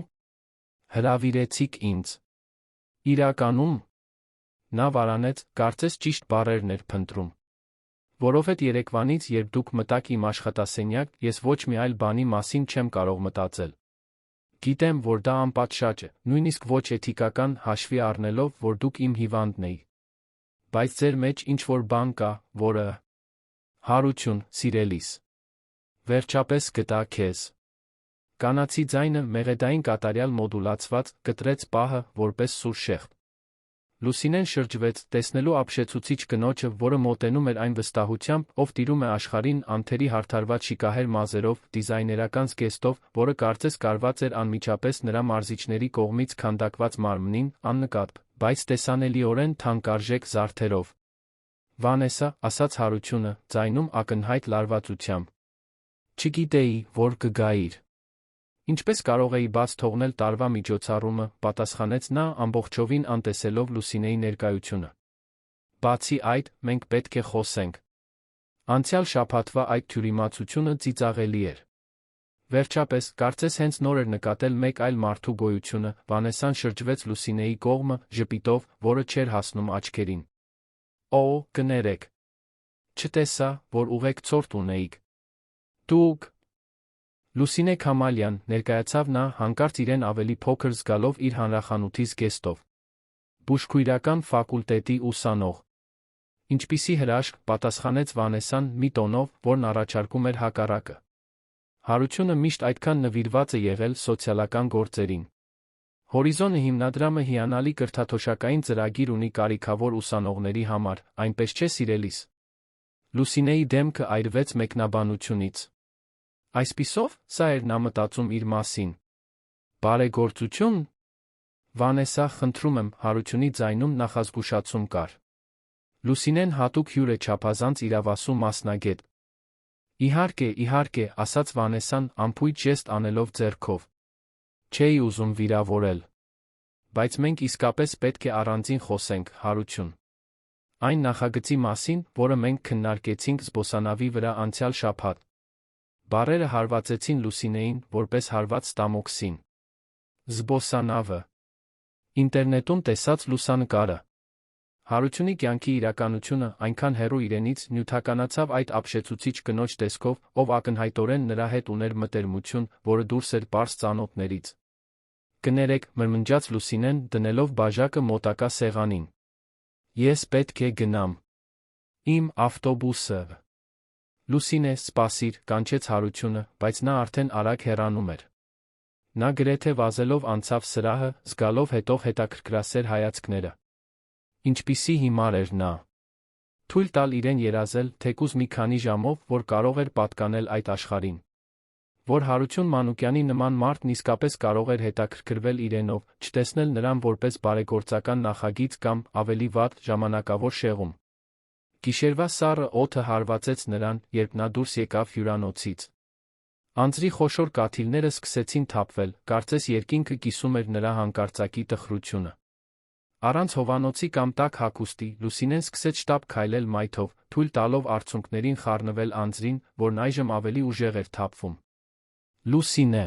Հրավիրեցիք ինձ։ Իրականում։ Նա վարանեց, կարծես ճիշտ բառերն էր փնտրում։ Որովհետև երեկվանից, երբ դուք մտաք իմ աշխատասենյակ, ես ոչ մի այլ բանի մասին չեմ կարող մտածել։ Գիտեմ, որ դա անպատշաճ է, նույնիսկ ոչ էթիկական, հաշվի առնելով, որ դուք իմ հիվանդն էի։ Բայց ձեր մեջ ինչ-որ բան կա, որը… Հարություն, սիրելիս։ Վերջապես գտա քեզ։ Կանացի ձայնը, մեղեդային կատարյալ մոդուլացված, կտրեց պահը, որպես սուր շեղբ։ Լուսինեն շրջվեց, տեսնելու ապշեցուցիչ կնոջը, որը մոտենում էր այն վստահությամբ, ով տիրում է աշխարհին անթերի հարթարված շիկահեր մազերով, դիզայներական զգեստով, որը կարծես կարված էր անմիջապես նրա մարզիչների կողմից քանդակված մարմնին, աննկատ, բայց տեսանելիորեն թանկարժեք զարդերով։ Վանեսա, ասաց Հարությունը, ձայնում ակնհայտ լարվածությամբ։ Չգիտեի, որ կգայիր։ Ինչպես կարող էի բաց թողնել տարվա միջոցառումը, պատասխանեց նա, ամբողջովին անտեսելով Լուսինեի ներկայությունը։ Բացի այդ, մենք պետք է խոսենք։ Անցյալ շաբաթվա այդ թյուրիմացությունը ծիծաղելի էր։ Վերջապես, կարծես հենց նոր էր նկատել մեկ այլ մարդու գոյությունը, Վանեսան շրջվեց Լուսինեի կողմը, ժպիտով, որը չէր հասնում աչքերին։ Օ, կներեք։ Չտեսա, որ ուղեկցորդ ունեիք։ Դուք… Լուսինե Քամալյան, ներկայացավ նա, հանկարծ իրեն ավելի փոքր զգալով իր հանրախանութի զգեստով։ Բուժքույրական ֆակուլտետի ուսանող։ Ինչպիսի հրաշք, պատասխանեց Վանեսան մի տոնով, որն առաջարկում էր հակառակը։ Հարությունը միշտ այդքան նվիրված է եղել սոցիալական գործերին։ Հորիզոնը հիմնադրամը հիանալի կրթաթոշակային ծրագիր ունի կարիքավոր ուսանողների համար, այնպես չէ սիրելիս։ Լուսինեի դեմքը այրվեց մեկնաբանությունից։ Այսպիսով, սա էր նա մտածում իր մասին։ Բարեգործություն։ Վանեսա, խնդրում եմ, Հարությունի ձայնում նախազգուշացում կար։ Լուսինեն հատուկ հյուր է չափազանց իրավասու մասնագետ։ Իհարկե, ասաց Վանեսան, անփույթ ժեստ անելով ձեռքով։ Չէի ուզում վիրավորել։ Բայց մենք իսկապես պետք է առանձին խոսենք, Հարություն։ Այն նախագծի մասին, որը մենք քննարկեցինք զբոսանավի վրա անցյալ շաբաթ։ Բառերը հարվածեցին Լուսինեին, որպես հարված ստամոքսին։ Զբոսանավը։ Ինտերնետում տեսած լուսանկարը։ Հարությունի կյանքի իրականությունը, այնքան հեռու իրենից, նյութականացավ այդ ապշեցուցիչ կնոջ տեսքով, ով ակնհայտորեն նրա հետ ուներ մտերմություն, որը դուրս էր պարզ ծանոթներից։ Կներեք, մրմնջաց Լուսինեն, դնելով բաժակը մոտակա սեղանին։ Ես պետք է գնամ։ Իմ ավտոբուսը։ Լուսինե, սպասիր, կանչեց Հարությունը, բայց նա արդեն արագ հեռանում էր։ Նա գրեթե վազելով անցավ սրահը, զգալով հետող հետաքրքրասեր հայացքները։ Ինչպիսի հիմար էր նա։ Թույլ տալ իրեն երազել, թեկուզ մի քանի ժամով, որ կարող էր պատկանել այդ աշխարհին։ Որ Հարություն Մանուկյանի նման մարդն իսկապես կարող էր հետաքրքրվել իրենով, չտեսնել նրան որպես բարեգործական նախագիծ կամ, ավելի վատ, ժամանակավոր շեղում։ Գիշերվա սառը օդը հարվածեց նրան, երբ նա դուրս եկավ հյուրանոցից։ Անձրի խոշոր կաթիլները սկսեցին թափվել, կարծես երկինքը կիսում էր նրա հանկարծակի տխրությունը։ Առանց հովանոցի կամ տաք հագուստի, Լուսինեն սկսեց շտապ քայլել մայթով, թույլ տալով արցունքներին խառնվել անձրին, որն այժմ ավելի ուժեղ էր թափվում։ Լուսինե,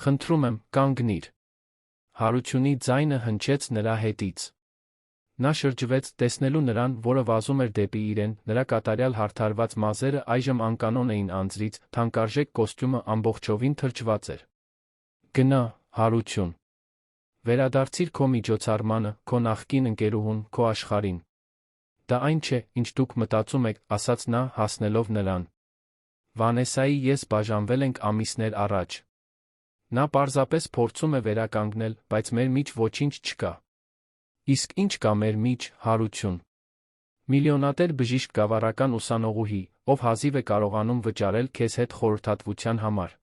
խնդրում եմ, կանգնիր։ Հարությունի ձայնը հնչեց նրա հետից։ Նա շրջվեց, տեսնելու նրան, որը վազում էր դեպի իրեն, նրա կատարյալ հարդարված մազերը այժմ անկանոն էին անձրից, թանկարժեք կոստյումը ամբողջովին թրջված էր։ Գնա, Հարություն։ Վերադարձիր քո միջոցառմանը, քո նախկին ընկերուհուն, քո աշխարհին։ Դա այն չէ, ինչ դուք մտածում եք, ասաց նա, հասնելով նրան։ Վանեսայի ես բաժանվել ենք ամիսներ առաջ։ Նա պարզապես փորձում է վերականգնել, բայց մեր միջ ոչինչ չկա։ Իսկ ինչ կա մեր միջ, Հարություն։ Միլիոնատեր բժիշկ գավառական ուսանողուհի, ով հազիվ է կարողանում վճարել քեզ հետ խորհրդատվության համար։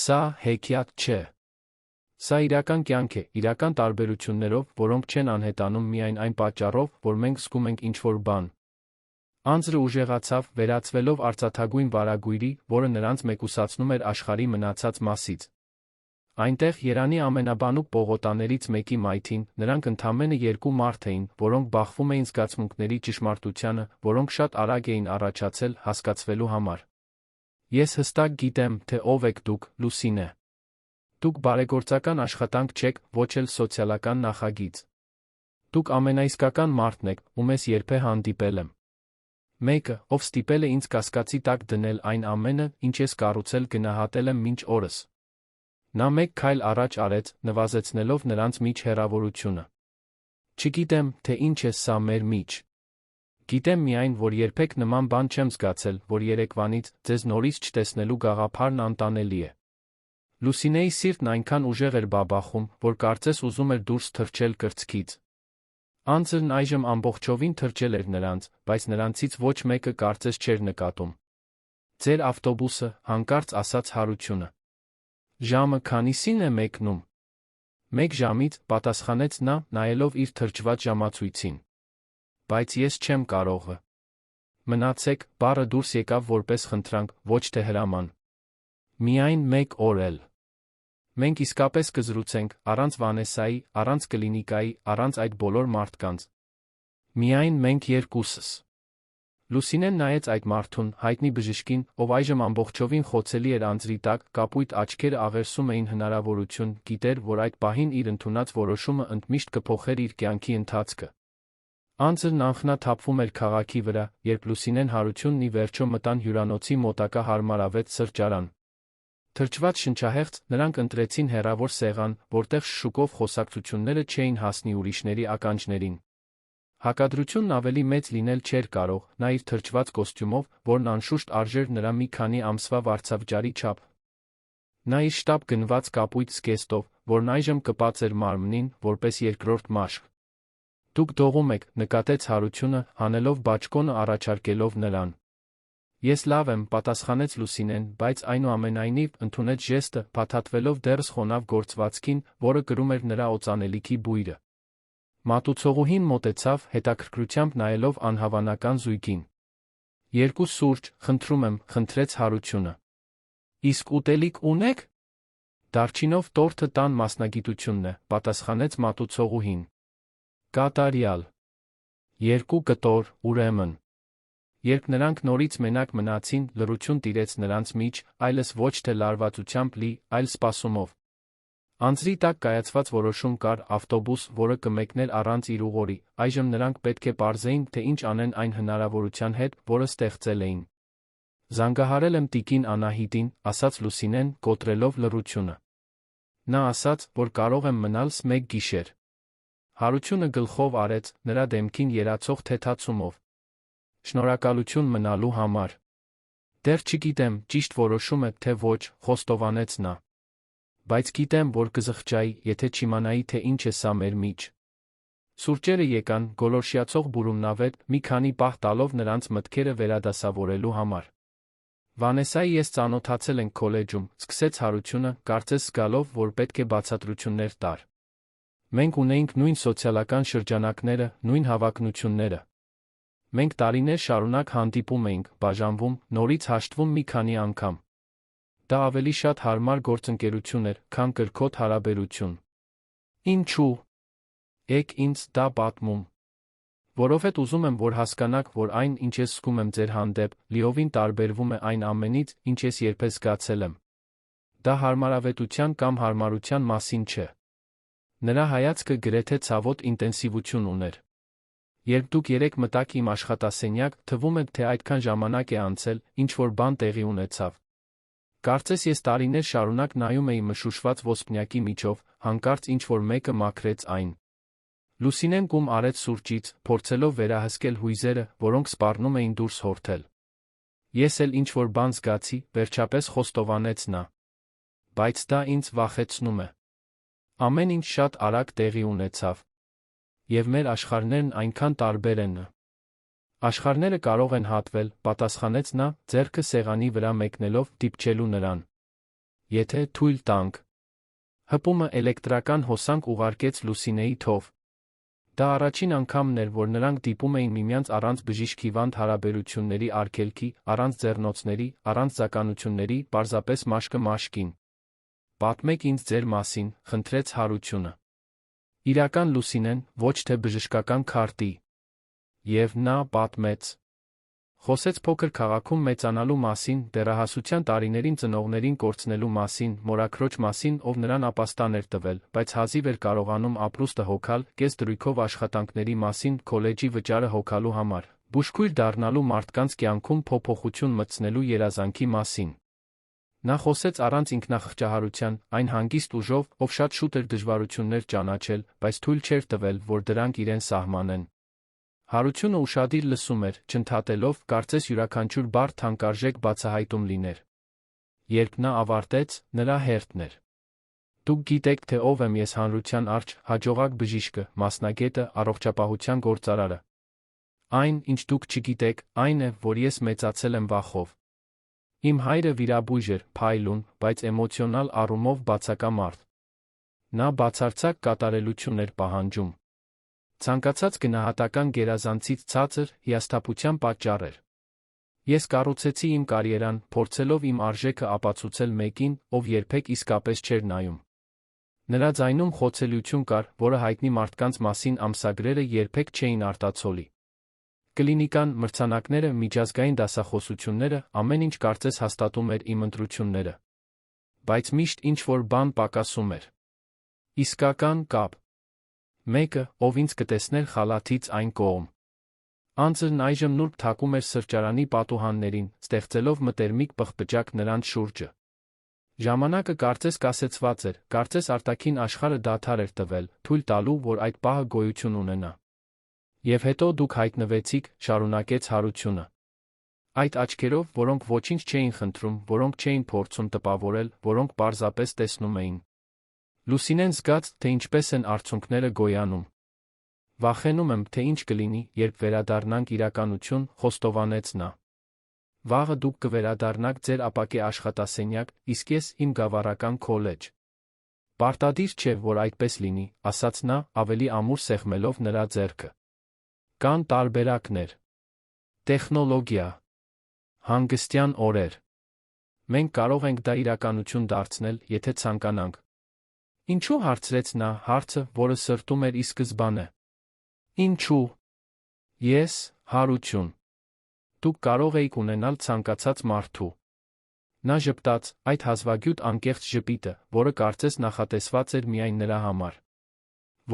Սա հեքիաթ չէ։ Սա իրական կյանք է, իրական տարբերություններով, որոնք չեն անհետանում միայն այն պատճառով, որ մենք զգում ենք ինչ-որ բան։ Անձրը ուժեղացավ, վերածվելով արծաթագույն վարագույրի, որը նրանց մեկուսացնում էր աշխարհի մնացած մասից։ Այնտեղ Երանի ամենաբանուկ պողոտաներից մեկի մայթին, նրանք ընդամենը երկու մարդ էին, որոնք բախվում էին զգացմունքների ճշմարտությանը, որոնք շատ արագ էին առաջացել հասկացվելու համար։ Ես հստակ գիտեմ, թե ով եք դուք, Լուսինե։ Դուք բարեգործական աշխատանք չեք, ոչ էլ սոցիալական նախագիծ։ Դուք ամենաիսկական մարդն եք, ում ես երբե հանդիպել եմ։ Մեկը, ով ստիպել է ինձ կասկածի տակ դնել այն ամենը, ինչ ես կառուցել գնահատել եմ մինչ օրս։ Նա մեկ քայլ առաջ արեց, նվազեցնելով նրանց միջ հեռավորությունը։ Չգիտեմ, թե ինչ է սա մեր միջ։ Գիտեմ միայն, որ երբեք նման բան չեմ զգացել, որ երեկվանից ձեզ նորից չտեսնելու գաղափարն անտանելի է։ Լուսինեի սիրտն այնքան ուժեղ էր բաբախում, որ կարծես ուզում էր դուրս թռչել կրծքից։ Անձրն այժմ ամբողջովին թրջել էր նրանց, բայց նրանցից ոչ մեկը կարծես չէր նկատում։ Ձեր ավտոբուսը, հանկարծ ասաց Հարությունը։ Ժամը քանիսին է մեկնում։ 1 ժամից, պատասխանեց նա, նայելով իր թրջված ժամացույցին։ Բայց ես չեմ կարող։ Մնացեք, բառը դուրս եկավ որպես խնդրանք, ոչ թե հրաման։ Միայն 1 օր էլ։ Մենք իսկապես կզրուցենք, առանց Վանեսայի, առանց կլինիկայի, առանց այդ բոլոր մարդկանց։ Միայն մենք երկուսս։ Լուսինեն նայեց այդ մարդուն, հայտնի բժշկին, ով այժմ ամբողջովին խոցելի էր անձրի տակ, կապույտ աչքերը աղերսում էին հնարավորություն, գիտեր, որ այդ պահին իր ընդունած որոշումը ընդմիշտ կփոխեր իր կյանքի ընթացքը։ Անձրն անխնա թափվում էր քաղաքի վրա, երբ Լուսինեն Հարությունն ի վերջո մտան հյուրանոցի մոտակա հարմարավետ սրճարան։ Թրջված շնչահեղձ, նրանք ընտրեցին հեռավոր սեղան, որտեղ շշուկով խոսակցությունները չէին հասնի ուրիշների ականջներին։ Հակադրությունն ավելի մեծ լինել չէր կարող, նա իր թրջված կոստյումով, որն անշուշտ արժեր նրա մի քանի ամսվա վարձավճարի չափ։ Նա իր շտապ գնված կապույտ զգեստով, որն այժմ կպած էր մարմնին, որպես երկրորդ մաշկ։ Դուք դողում եք, նկատեց Հարությունը, հանելով բաճկոնը առաջարկելով նրան։ Ես լավ եմ, պատասխանեց Լուսինեն, բայց այնուամենայնիվ ընդունեց ժեստը, փաթաթվելով դեռս խոնավ գործվածքին, որը կրում էր նրա օծանելիքի բույրը։ Մատուցողուհին մոտեցավ, հետաքրքրությամբ նայելով անհավանական զույգին։ 2 սուրճ, խնդրում եմ, խնդրեց Հարությունը։ Իսկ ուտելիք ունեք։ Դարչինով տորթը տան մասնագիտությունն է, պատասխանեց մատուցողուհին։ Կատարյալ։ 2 կտոր, ուրեմն։ Երբ նրանք նորից մենակ մնացին, լռություն տիրեց նրանց միջ, այլս ոչ թե լարվածությամբ լի, այլ սպասումով։ Անձրի տակ կայացված որոշում կար, ավտոբուս, որը կմեկներ առանց իր ուղորի, այժմ նրանք պետք է պարզեին, թե ինչ անեն այն հնարավորության հետ, որը ստեղծել էին։ Զանգահարել եմ տիկին Անահիտին, ասաց Լուսինեն, կոտրելով լռությունը։ Նա ասաց, որ կարող եմ մնալ 1 գիշեր։ Հարությունը գլխով արեց, նրա դեմքին երացող թեթացումով։ Շնորհակալություն մնալու համար։ Դեռ չգիտեմ, ճիշտ որոշում է, թե ոչ, խոստովանեց նա։ Բայց գիտեմ, որ կզղջայի, եթե չիմանայի, թե ինչ է սա մեր միջ։ Սուրճերը եկան, գոլորշիացող բուրումնավետ, մի քանի պահ տալով նրանց մտքերը վերադասավորելու համար։ Վանեսայի ես ծանոթացել ենք քոլեջում, սկսեց Հարությունը, կարծես զգալով, որ պետք է բացատրություններ տար։ Մենք ունեինք նույն սոցիալական շրջանակները, նույն հավակնությունները։ Մենք տարիներ շարունակ հանդիպում էինք, բաժանվում, նորից հաշտվում մի քանի անգամ։ Դա ավելի շատ հարմար գործընկերություն էր, քան կրքոտ հարաբերություն։ Ինչու՞։ Էկ ինձ դա պատմում։ Որովհետև ուզում եմ, որ հասկանաք, որ այն, ինչ ես զգում եմ ձեր հանդեպ, լիովին տարբերվում է այն ամենից, ինչ ես երբեք զգացել եմ։ Դա հարմարավետության կամ հարմարության մասին չէ։ Նրա հայացքը գրեթե ցավոտ ինտենսիվություն ուներ։ Երբ դուք երեք մտաք իմ աշխատասենյակ, թվում է, թե այդքան ժամանակ է անցել, ինչ-որ բան տեղի ունեցավ։ Կարծես ես տարիներ շարունակ նայում էի մշուշված ոսպնյակի միջով, հանկարծ ինչ-որ մեկը մաքրեց այն։ Լուսինեն կում արեց սուրճից, փորձելով վերահսկել հույզերը, որոնք սպառնում էին դուրս հորթել։ Ես էլ ինչ-որ բան զգացի, վերջապես խոստովանեց նա։ Բայց դա ինձ վախեցնում է։ Ամեն ինչ շատ արագ տեղի ունեցավ։ Եվ մեր աշխարհներն այնքան տարբեր են։ Աշխարհները կարող են հատվել, պատասխանեց նա, ձեռքը սեղանի վրա մեկնելով, դիպչելու նրան։ Եթե թույլ տանք։ Հպումը էլեկտրական հոսանք ուղարկեց Լուսինեի թով։ Դա առաջին անգամն էր, որ նրանք դիպում էին միմյանց առանց բժիշկ հիվանդ հարաբերությունների արգելքի, առանց ձեռնոցների, առանց ձականությունների, պարզապես մաշկը մաշկին։ Պատմեք ինձ ձեր մասին, խնդրեց Հարությունը։ Իրական Լուսինեն, ոչ թե բժշկական քարտի։ Եվ նա պատմեց։ Խոսեց փոքր քաղաքում մեծանալու մասին, դեռահասության տարիներին ծնողներին կորցնելու մասին, մորաքրոջ մասին, ով նրան ապաստան էր տվել, բայց հազիվ էր կարողանում ապրուստը հոգալ, կես դրույքով աշխատանքների մասին, քոլեջի վճարը հոգալու համար, բուժքույր դառնալու մարդկանց կյանքում փոփոխություն մտցնելու երազանքի մասին։ Նա խոսեց առանց ինքնախղճահարության, այն հանգիստ ուժով, ով շատ շուտ էր դժվարություններ ճանաչել, բայց թույլ չէր տվել, որ դրանք իրեն սահմանեն։ Հարությունը ուշադիր լսում էր, չընդհատելով, կարծես յուրաքանչյուր բառ թանկարժեք բացահայտում լիներ։ Երբ նա ավարտեց, նրա հերթն էր։ Դուք գիտեք, թե ով եմ ես հանրության առջ, հաջողակ բժիշկը, մասնագետը, առողջապահության գործարարը։ Այն, ինչ դուք չգիտեք, այն է, որ ես մեծացել եմ վախով։ Իմ հայրը վիրաբույժ էր, փայլուն, բայց էմոցիոնալ առումով բացակա մարդ։ Նա բացարձակ կատարելություն էր պահանջում։ Ցանկացած գնահատական գերազանցից ցածր հիասթափության պատճառ էր։ Ես կառուցեցի իմ կարիերան, փորձելով իմ արժեքը ապացուցել մեկին, ով երբեք իսկապես չէր նայում։ Նրա ձայնում խոցելիություն կար, որը հայտնի մարդկանց մասին ամսագրերը երբեք չէին արտացոլի։ Կլինիկան, մրցանակները, միջազգային դասախոսությունները, ամեն ինչ կարծես հաստատում էր իմ ընտրությունները։ Բայց միշտ ինչ-որ բան պակասում էր։ Իսկական կապ։ Մեկը, ով ինձ կտեսներ խալաթից այն կողմ։ Անձրն այժմ նուրբ թակում էր սրճարանի պատուհաններին, ստեղծելով մտերմիկ պղպջակ նրանց շուրջը։ Ժամանակը կարծես կասեցված էր, կարծես արտաքին աշխարհը դադար էր տվել, թույլ տալու, որ այդ պահը գոյություն ունենա։ Եվ հետո դուք հայտնվեցիք, շարունակեց Հարությունը։ Այդ աչքերով, որոնք ոչինչ չէին խնդրում, որոնք չէին փորձում տպավորել, որոնք պարզապես տեսնում էին։ Լուսինեն զգաց, թե ինչպես են արցունքները գոյանում։ Վախենում եմ, թե ինչ կլինի, երբ վերադառնանք իրականություն, խոստովանեց նա։ Վաղը դուք կվերադառնաք ձեր ապակե աշխատասենյակ, իսկ ես իմ գավառական քոլեջ։ Պարտադիր չէ, որ այդպես լինի, ասաց նա, ավելի ամուր սեղմելով նրա ձեռքը։ Կան տարբերակներ։ Տեխնոլոգիա։ Հանգստյան օրեր։ Մենք կարող ենք դա իրականություն դարձնել, եթե ցանկանանք։ Ինչու հարցրեց նա, հարցը, որը սրտում էր ի սկզբանե։ Ինչու։ Ես, Հարություն։ Դուք կարող էիք ունենալ ցանկացած մարդու։ Նա ժպտաց, այդ հազվագյուտ անկեղծ ժպիտը, որը կարծես նախատեսված էր միայն նրա համար։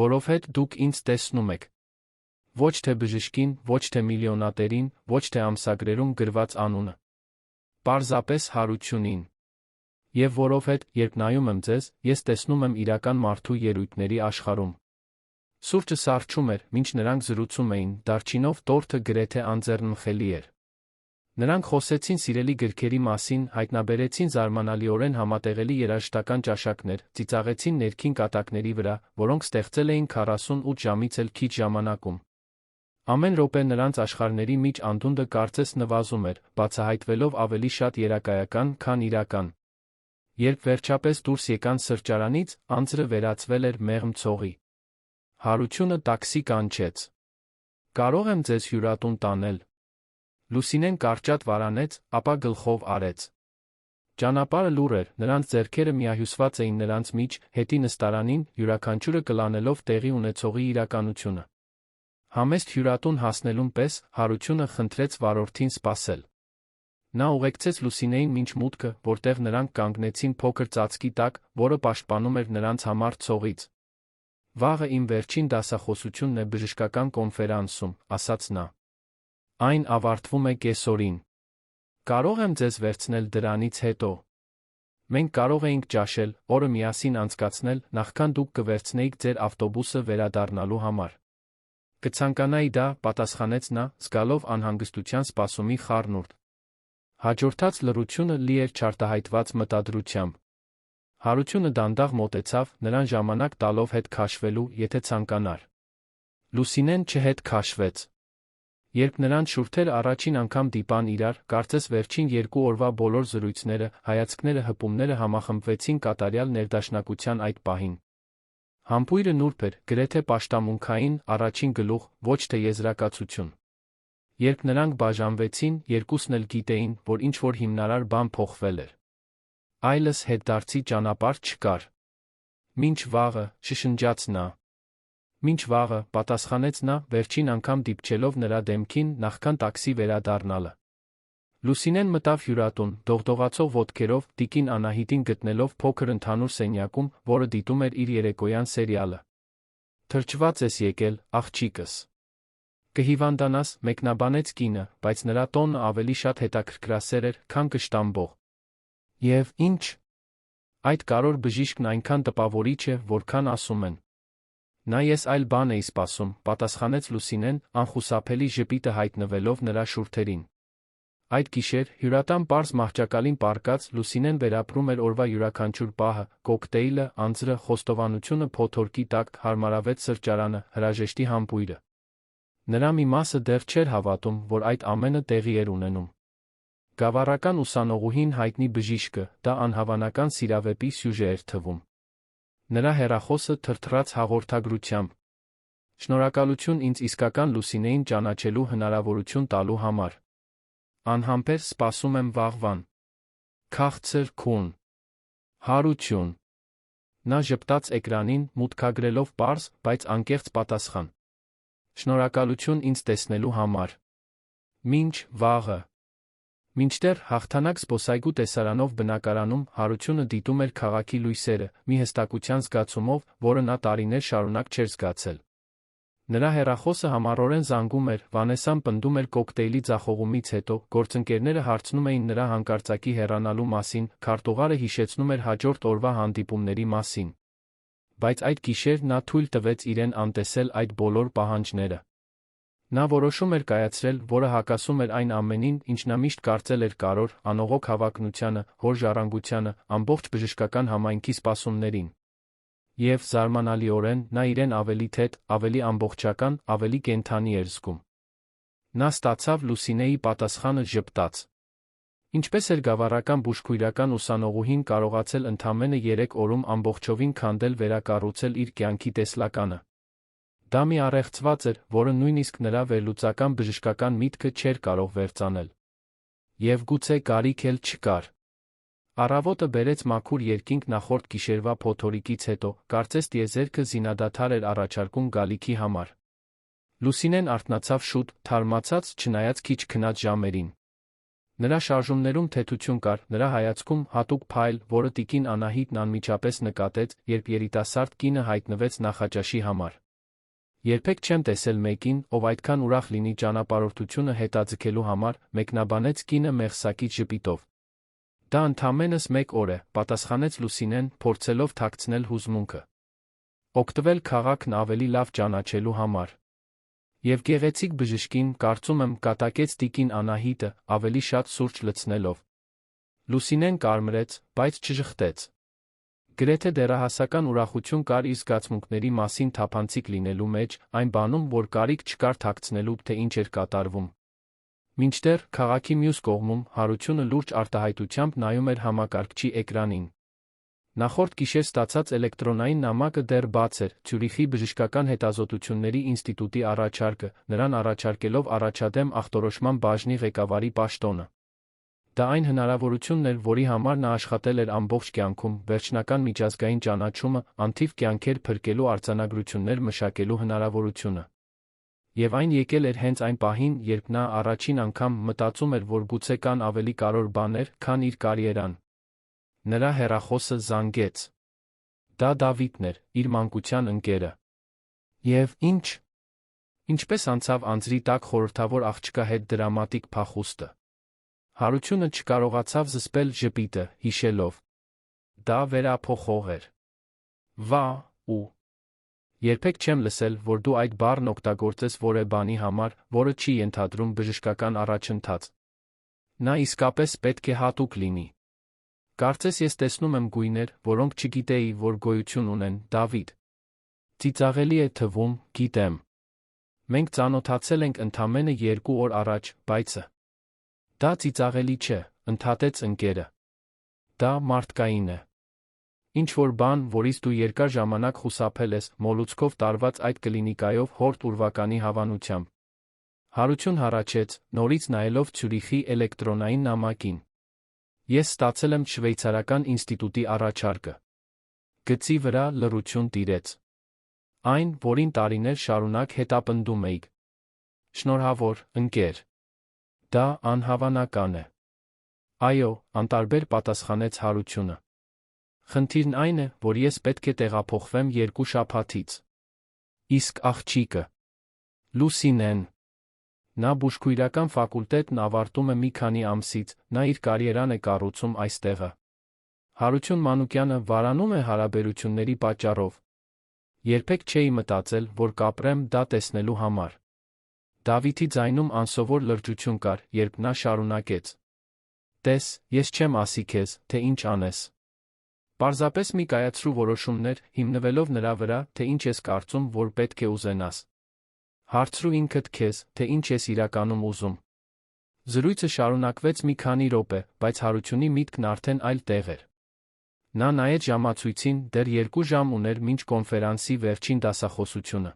Որովհետև դուք ինձ տեսնում եք։ Ոչ թե բժշկին, ոչ թե միլիոնատերին, ոչ թե ամսագրերում գրված անունը։ Պարզապես Հարությունին։ Եվ որովհետև, երբ նայում եմ ձեզ, ես տեսնում եմ իրական մարդու ելույթների աշխարհում։ Սուրճը սառչում էր, մինչ նրանք զրուցում էին, դարչինով տորթը գրեթե անձեռնմխելի էր։ Նրանք խոսեցին սիրելի գրքերի մասին, հայտնաբերեցին զարմանալիորեն համատեղելի երաժշտական ճաշակներ, ծիծաղեցին ներքին կատակների վրա, որոնք ստեղծել էին 48 ժամից էլ քիչ ժամանակում։ Ամեն րոպե նրանց աշխարհների միջ անդունդը կարծես նվազում էր, բացահայտվելով ավելի շատ երակայական, քան իրական։ Երբ վերջապես դուրս եկան սրճարանից, անձրը վերածվել էր մեղմ ցողի։ Հարությունը տաքսի կանչեց։ Կարող եմ ձեզ հյուրատուն տանել։ Լուսինեն կարճատ վարանեց, ապա գլխով արեց։ Ճանապարհը լուռ էր, նրանց ձեռքերը միահյուսված էին նրանց միջ, հետի նստարանին, յուրաքանչյուրը կլանելով տեղի ունեցողի իրականությունը։ Համեստ հյուրատուն հասնելուն պես Հարությունը խնդրեց վարորդին սպասել։ Նա ուղեկցեց Լուսինեին մինչ մուտքը, որտեղ նրանք կանգնեցին փոքր ծածկի տակ, որը պաշտպանում էր նրանց համար ցողից։ Վաղը իմ վերջին դասախոսությունն է բժշկական կոնֆերանսում, ասաց նա։ Այն ավարտվում է կեսօրին։ Կարող եմ ձեզ վերցնել դրանից հետո։ Մենք կարող էինք ճաշել, օրը միասին անցկացնել, նախքան դուք կվերցնեիք ձեր ավտոբուսը վերադառնալու համար։ Կցանկանայի դա, պատասխանեց նա, զգալով անհանգստության սպասումի խառնուրդ։ Հաջորդած լռությունը լի էր չարտահայտված մտադրությամբ։ Հարությունը դանդաղ մոտեցավ, նրան ժամանակ տալով հետ քաշվելու, եթե ցանկանար։ Լուսինեն չհետ քաշվեց։ Երբ նրանց շուրթերը առաջին անգամ դիպան իրար, կարծես վերջին 2 օրվա բոլոր զրույցները, հայացքները, հպումները համախմբվեցին կատարյալ ներդաշնակության այդ պահին։ Համբույրը նուրբ էր, գրեթե պաշտամունքային, առաջին գլուխ, ոչ թե եզրակացություն։ Երբ նրանք բաժանվեցին, երկուսն էլ գիտեին, որ ինչ-որ հիմնարար բան փոխվել էր։ Այլս հետդարձի ճանապարհ չկար։ Մինչ վաղը, շշնջաց նա։ Մինչ վաղը, պատասխանեց նա, վերջին անգամ դիպչելով նրա դեմքին, նախքան տաքսի վերադառնալը։ Լուսինեն մտավ հյուրատուն, դողդողացող ոտքերով, տիկին Անահիտին գտնելով փոքր ընդհանուր սենյակում, որը դիտում էր իր երեկոյան սերիալը։ Թրջված ես եկել, աղջիկս։ Կհիվանդանաս, մեկնաբանեց կինը, բայց նրա տոնը ավելի շատ հետաքրքրասեր էր, քան կշտամբող։ Եվ ինչ։ Այդ կարևոր բժիշկն այնքան տպավորիչ է, որքան ասում են։ Նա ես այլ բան էի սպասում, պատասխանեց Լուսինեն, անխուսափելի ժպիտը հայտնվելով նրա շուրթերին։ Այդ գիշեր, հյուրատան պարզ մահճակալին պառկած, Լուսինեն վերապրում էր օրվա յուրաքանչյուր պահը, կոկտեյլը, անձրը, խոստովանությունը փոթորկի տակ, հարմարավետ սրճարանը, հրաժեշտի համբույրը։ Նրա մի մասը դեռ չէր հավատում, որ այդ ամենը տեղի էր ունենում։ Գավառական ուսանողուհին հայտնի բժիշկը, դա անհավանական սիրավեպի սյուժե էր թվում։ Նրա հեռախոսը թրթռաց հաղորդագրությամբ։ Շնորհակալություն ինձ իսկական Լուսինեին ճանաչելու հնարավորություն տալու համար։ Անհամբեր սպասում եմ վաղվան։ Քաղցր քուն։ Հարություն։ Նա ժպտաց էկրանին, մուտքագրելով պարզ, բայց անկեղծ պատասխան։ Շնորհակալություն ինձ տեսնելու համար։ Մինչ վաղը։ Մինչդեռ հաղթանակ զբոսայգու տեսարանով բնակարանում Հարությունը դիտում էր քաղաքի լույսերը, մի հստակության զգացումով, որը նա տարիներ շարունակ չէր զգացել։ Նրա հեռախոսը համառորեն զանգում էր, Վանեսան պնդում էր կոկտեյլի ձախողումից հետո, գործընկերները հարցնում էին նրա հանկարծակի հեռանալու մասին, քարտուղարը հիշեցնում էր հաջորդ օրվա հանդիպումների մասին։ Բայց այդ գիշեր նա թույլ տվեց իրեն անտեսել այդ բոլոր պահանջները։ Նա որոշում էր կայացրել, որը հակասում էր այն ամենին, ինչ նա միշտ կարծել էր կարևոր, անողոք հավակնությանը, հոր ժառանգությանը, ամբողջ բժշկական համայնքի սպասումներին։ Եվ, զարմանալիորեն, նա իրեն ավելի թեթ, ավելի ամբողջական, ավելի կենդանի էր զգում։ Նա ստացավ Լուսինեի պատասխանը ժպտաց։ Ինչպես էր գավառական բուժքույրական ուսանողուհին կարողացել ընդամենը 3 օրում ամբողջովին քանդել վերակառուցել իր կյանքի տեսլականը։ Դա մի առեղծված էր, որը նույնիսկ նրա վերլուծական բժշկական միտքը չէր կարող վերծանել։ Եվ գուցե կարիք էլ չկար։ Առավոտը բերեց մաքուր երկինք նախորդ գիշերվա փոթորիկից հետո, կարծես տիեզերքը զինադադար էր առաջարկում գալիքի համար։ Լուսինեն արթնացավ շուտ, թարմացած, չնայած քիչ քնած ժամերին։ Նրա շարժումներում թեթություն կար, նրա հայացքում հատուկ փայլ, որը տիկին Անահիտն անմիջապես նկատեց, երբ երիտասարդ կինը հայտնվեց նախաճաշի համար։ Երբեք չեմ տեսել մեկին, ով այդքան ուրախ լինի ճանապարհորդությունը հետաձգելու համար, մեկնաբանեց կինը մեղսակից ժպիտով։ Դա ընդամենս 1 օր է, պատասխանեց Լուսինեն, փորձելով թաքցնել հուզմունքը։ Օգտվել քաղաքն ավելի լավ ճանաչելու համար։ Եվ գեղեցիկ բժշկին, կարծում եմ, կատակեց տիկին Անահիտը, ավելի շատ սուրճ լցնելով։ Լուսինեն կարմրեց, բայց չժխտեց։ Գրեթե դեռահասական ուրախություն կար իր զգացմունքների մասին թափանցիկ լինելու մեջ, այն բանում, որ կարիք չկար թաքցնելու, թե ինչ էր կատարվում։ Մինչդեռ, քաղաքի մյուս կողմում, Հարությունը լուրջ արտահայտությամբ նայում էր համակարգչի էկրանին։ Նախորդ գիշեր ստացած էլեկտրոնային նամակը դեռ բաց էր, Ցյուրիխի բժշկական հետազոտությունների ինստիտուտի առաջարկը, նրան առաջարկելով առաջադեմ ախտորոշման բաժնի ղեկավարի պաշտոնը։ Դա այն հնարավորությունն էր, որի համար նա աշխատել էր ամբողջ կյանքում, վերջնական միջազգային ճանաչումը, անթիվ կյանքեր փրկելու արձանագրություններ մշակելու հնարավորությունը։ Եվ այն եկել էր հենց այն պահին, երբ նա առաջին անգամ մտածում էր, որ գուցե կան ավելի կարևոր բաներ, քան իր կարիերան։ Նրա հեռախոսը զանգեց։ Դա Դավիթն էր, իր մանկության ընկերը։ Եվ ի՞նչ։ Ինչպես անցավ անձրի տակ խորհրդավոր աղջկա հետ դրամատիկ փախուստը։ Հարությունը չկարողացավ զսպել ժպիտը, հիշելով. դա վերափոխող էր։ Վա, ու։ Երբեք չեմ լսել, որ դու այդ բառն օգտագործես որևէ բանի համար, որը չի ենթադրում բժշկական առաջընթաց։ Նա իսկապես պետք է հատուկ լինի։ Կարծես ես տեսնում եմ գույներ, որոնք չգիտեի, որ գոյություն ունեն, Դավիթ։ Ծիծաղելի է թվում, գիտեմ։ Մենք ծանոթացել ենք ընդամենը 2 օր առաջ, բայց… Դա ծիծաղելի չէ, ընդհատեց ընկերը։ Դա մարդկային է։ Ինչ-որ բան, որից դու երկար ժամանակ խուսափել ես, մոլուցքով տարված այդ կլինիկայով հորթ ուրվականի հավանությամբ։ Հարություն հառաչեց, նորից նայելով Ցյուրիխի էլեկտրոնային նամակին։ Ես ստացել եմ շվեյցարական ինստիտուտի առաջարկը։ Գծի վրա լռություն տիրեց։ Այն, որին տարիներ շարունակ հետապնդում էիք։ Շնորհավոր, ընկեր։ Դա անհավանական է։ Այո, անտարբեր պատասխանեց Հարությունը։ Խնդիրն այն է, որ ես պետք է տեղափոխվեմ 2 շաբաթից։ Իսկ աղջիկը… Լուսինեն… Նա բուժքույրական ֆակուլտետն ավարտում է մի քանի ամսից, նա իր կարիերան է կառուցում այստեղը։ Հարություն Մանուկյանը վարանում է հարաբերությունների պատճառով։ Երբեք չէի մտածել, որ կապրեմ դա տեսնելու համար։ Դավիթի ձայնում անսովոր լրջություն կար, երբ նա շարունակեց. Տես, ես չեմ ասի քեզ, թե ինչ անես։ Պարզապես մի կայացրու որոշումներ, հիմնվելով նրա վրա, թե ինչ ես կարծում, որ պետք է ուզենաս։ Հարցրու ինքդ քեզ, թե ինչ ես իրականում ուզում։ Զրույցը շարունակվեց մի քանի րոպե, բայց Հարությունի միտքն արդեն այլ տեղ էր։ Նա նայեց ժամացույցին, դեռ 2 ժամ ուներ մինչ կոնֆերանսի վերջին դասախոսությունը։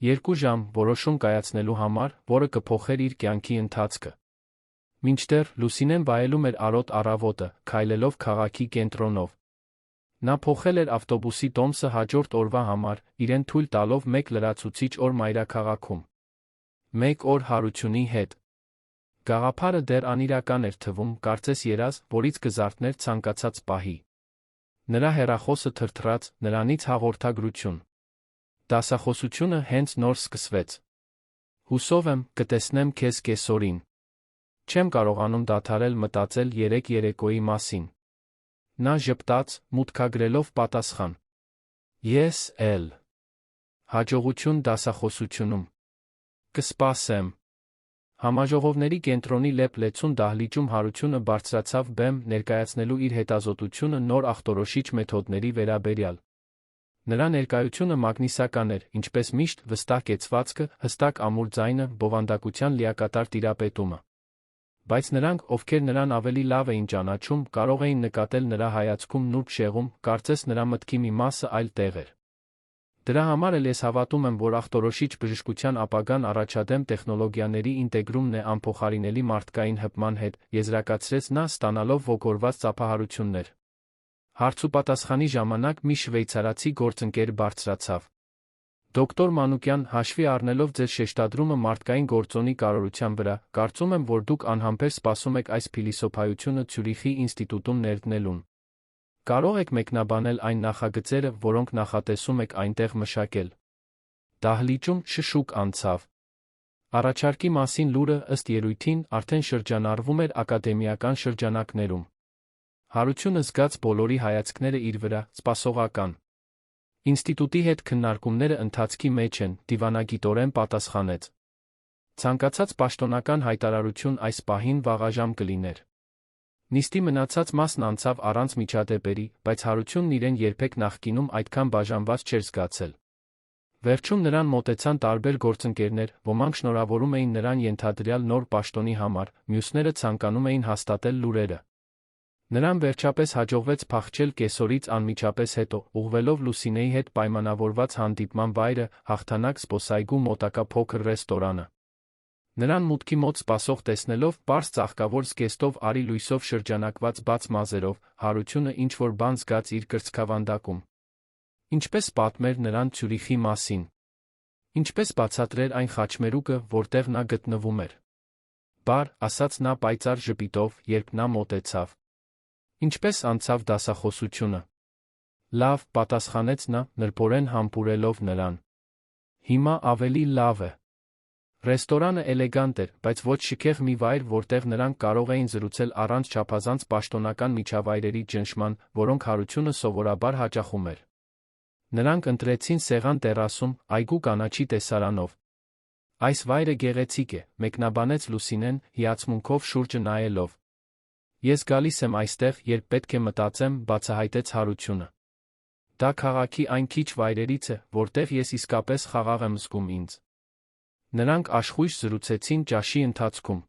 2 ժամ որոշում կայացնելու համար, որը կփոխեր իր կյանքի ընթացքը։ Մինչդեռ Լուսինեն վայելում էր արոտ առավոտը, քայլելով քաղաքի կենտրոնով։ Նա փոխել էր ավտոբուսի տոմսը հաջորդ օրվա համար, իրեն թույլ տալով մեկ լրացուցիչ օր մայրաքաղաքում։ Մեկ օր Հարությունի հետ։ Գաղափարը դեռ անիրական էր թվում, կարծես երազ, որից կզարթներ ցանկացած պահի։ Նրա հեռախոսը թրթռաց, նրանից հաղորդագրություն։ Դասախոսությունը հենց նոր սկսվեց։ Հուսով եմ, կտեսնեմ քեզ կեսօրին։ Չեմ կարողանում դադարել մտածել երեք երեկոյի մասին։ Նա ժպտաց, մուտքագրելով պատասխան. Ես էլ։ Հաջողություն դասախոսությունում։ Կսպասեմ։ Համաժողովների կենտրոնի լեփ-լեցուն դահլիճում Հարությունը բարձրացավ բեմ, ներկայացնելու իր հետազոտությունը նոր ախտորոշիչ մեթոդների վերաբերյալ։ Նրա ներկայությունը մագնիսական էր, ինչպես միշտ, վստահ կեցվածքը, հստակ ամուր ձայնը, բովանդակության լիակատար տիրապետումը։ Բայց նրանք, ովքեր նրան ավելի լավ էին ճանաչում, կարող էին նկատել նրա հայացքում նուրբ շեղում, կարծես նրա մտքի մի մասը այլ տեղ էր։ Դրա համար էլ ես հավատում եմ, որ ախտորոշիչ բժշկության ապագան առաջադեմ տեխնոլոգիաների ինտեգրումն է անփոխարինելի մարդկային հպման հետ, եզրակացրեց նա, ստանալով ոգորված ծափահարություններ։ Հարցուպատասխանի ժամանակ մի շվեյցարացի գործընկեր բարձրացավ. Դոկտոր Մանուկյան, հաշվի առնելով ձեր շեշտադրումը մարդկային գործոնի կարողության վրա, կարծում եմ, որ դուք անհամբեր սպասում եք այս փիլիսոփայությունը Ցյուրիխի ինստիտուտում ներդնելուն։ Կարող եք մեկնաբանել այն նախագծերը, որոնք նախատեսում եք այնտեղ մշակել։ Դահլիճում շշուկ անցավ։ Առաջարկի մասին լուրը, ըստ ելույթին, արդեն շրջանառվում էր ակադեմիական շրջանակներում։ Հարությունը զգաց բոլորի հայացքները իր վրա, սպասողական։ Ինստիտուտի հետ քննարկումները ընթացքի մեջ են, դիվանագիտորեն պատասխանեց։ Ցանկացած պաշտոնական հայտարարություն այս պահին վաղաժամ կլիներ։ Նիստի մնացած մասն անցավ առանց միջադեպերի, բայց Հարությունն իրեն երբեք նախկինում այդքան բաժանված չէր զգացել։ Վերջում նրան մոտեցան տարբեր գործընկերներ, ոմանք շնորհավորում էին նրան ենթադրյալ նոր պաշտոնի համար, մյուսները ցանկանում էին հաստատել լուրերը։ Նրան վերջապես հաջողվեց փախչել կեսօրից անմիջապես հետո, ուղղվելով Լուսինեի հետ պայմանավորված հանդիպման վայրը, հաղթանակ զբոսայգու մոտակա փոքր ռեստորանը։ Նրան մուտքի մոտ սպասող տեսնելով, պարզ ծաղկավոր զգեստով արի լույսով շրջանակված բաց մազերով, Հարությունը ինչ-որ բան զգաց իր կրծքավանդակում։ Ինչպես պատմեր նրան Ցյուրիխի մասին։ Ինչպես բացատրեր այն խաչմերուկը, որտեղ նա գտնվում էր։ Բար, ասաց նա պայծառ ժպիտով, երբ նա մոտեցավ։ Ինչպես անցավ դասախոսությունը։ Լավ, պատասխանեց նա, նրբորեն համբուրելով նրան։ Հիմա ավելի լավ է։ Ռեստորանը էլեգանտ էր, բայց ոչ շքեղ մի վայր, որտեղ նրանք կարող էին զրուցել առանց չափազանց պաշտոնական միջավայրերի ճնշման, որոնք Հարությունը սովորաբար հաճախում էր։ Նրանք ընտրեցին սեղան տերասում, այգու կանաչի տեսարանով։ Այս վայրը գեղեցիկ է, մեկնաբանեց Լուսինեն, հիացմունքով շուրջը նայելով։ Ես գալիս եմ այստեղ, երբ պետք է մտածեմ, բացահայտեց Հարությունը։ Դա քաղաքի այն քիչ վայրերից է, որտեղ ես իսկապես խաղաղ եմ զգում ինձ։ Նրանք աշխույժ զրուցեցին ճաշի ընթացքում։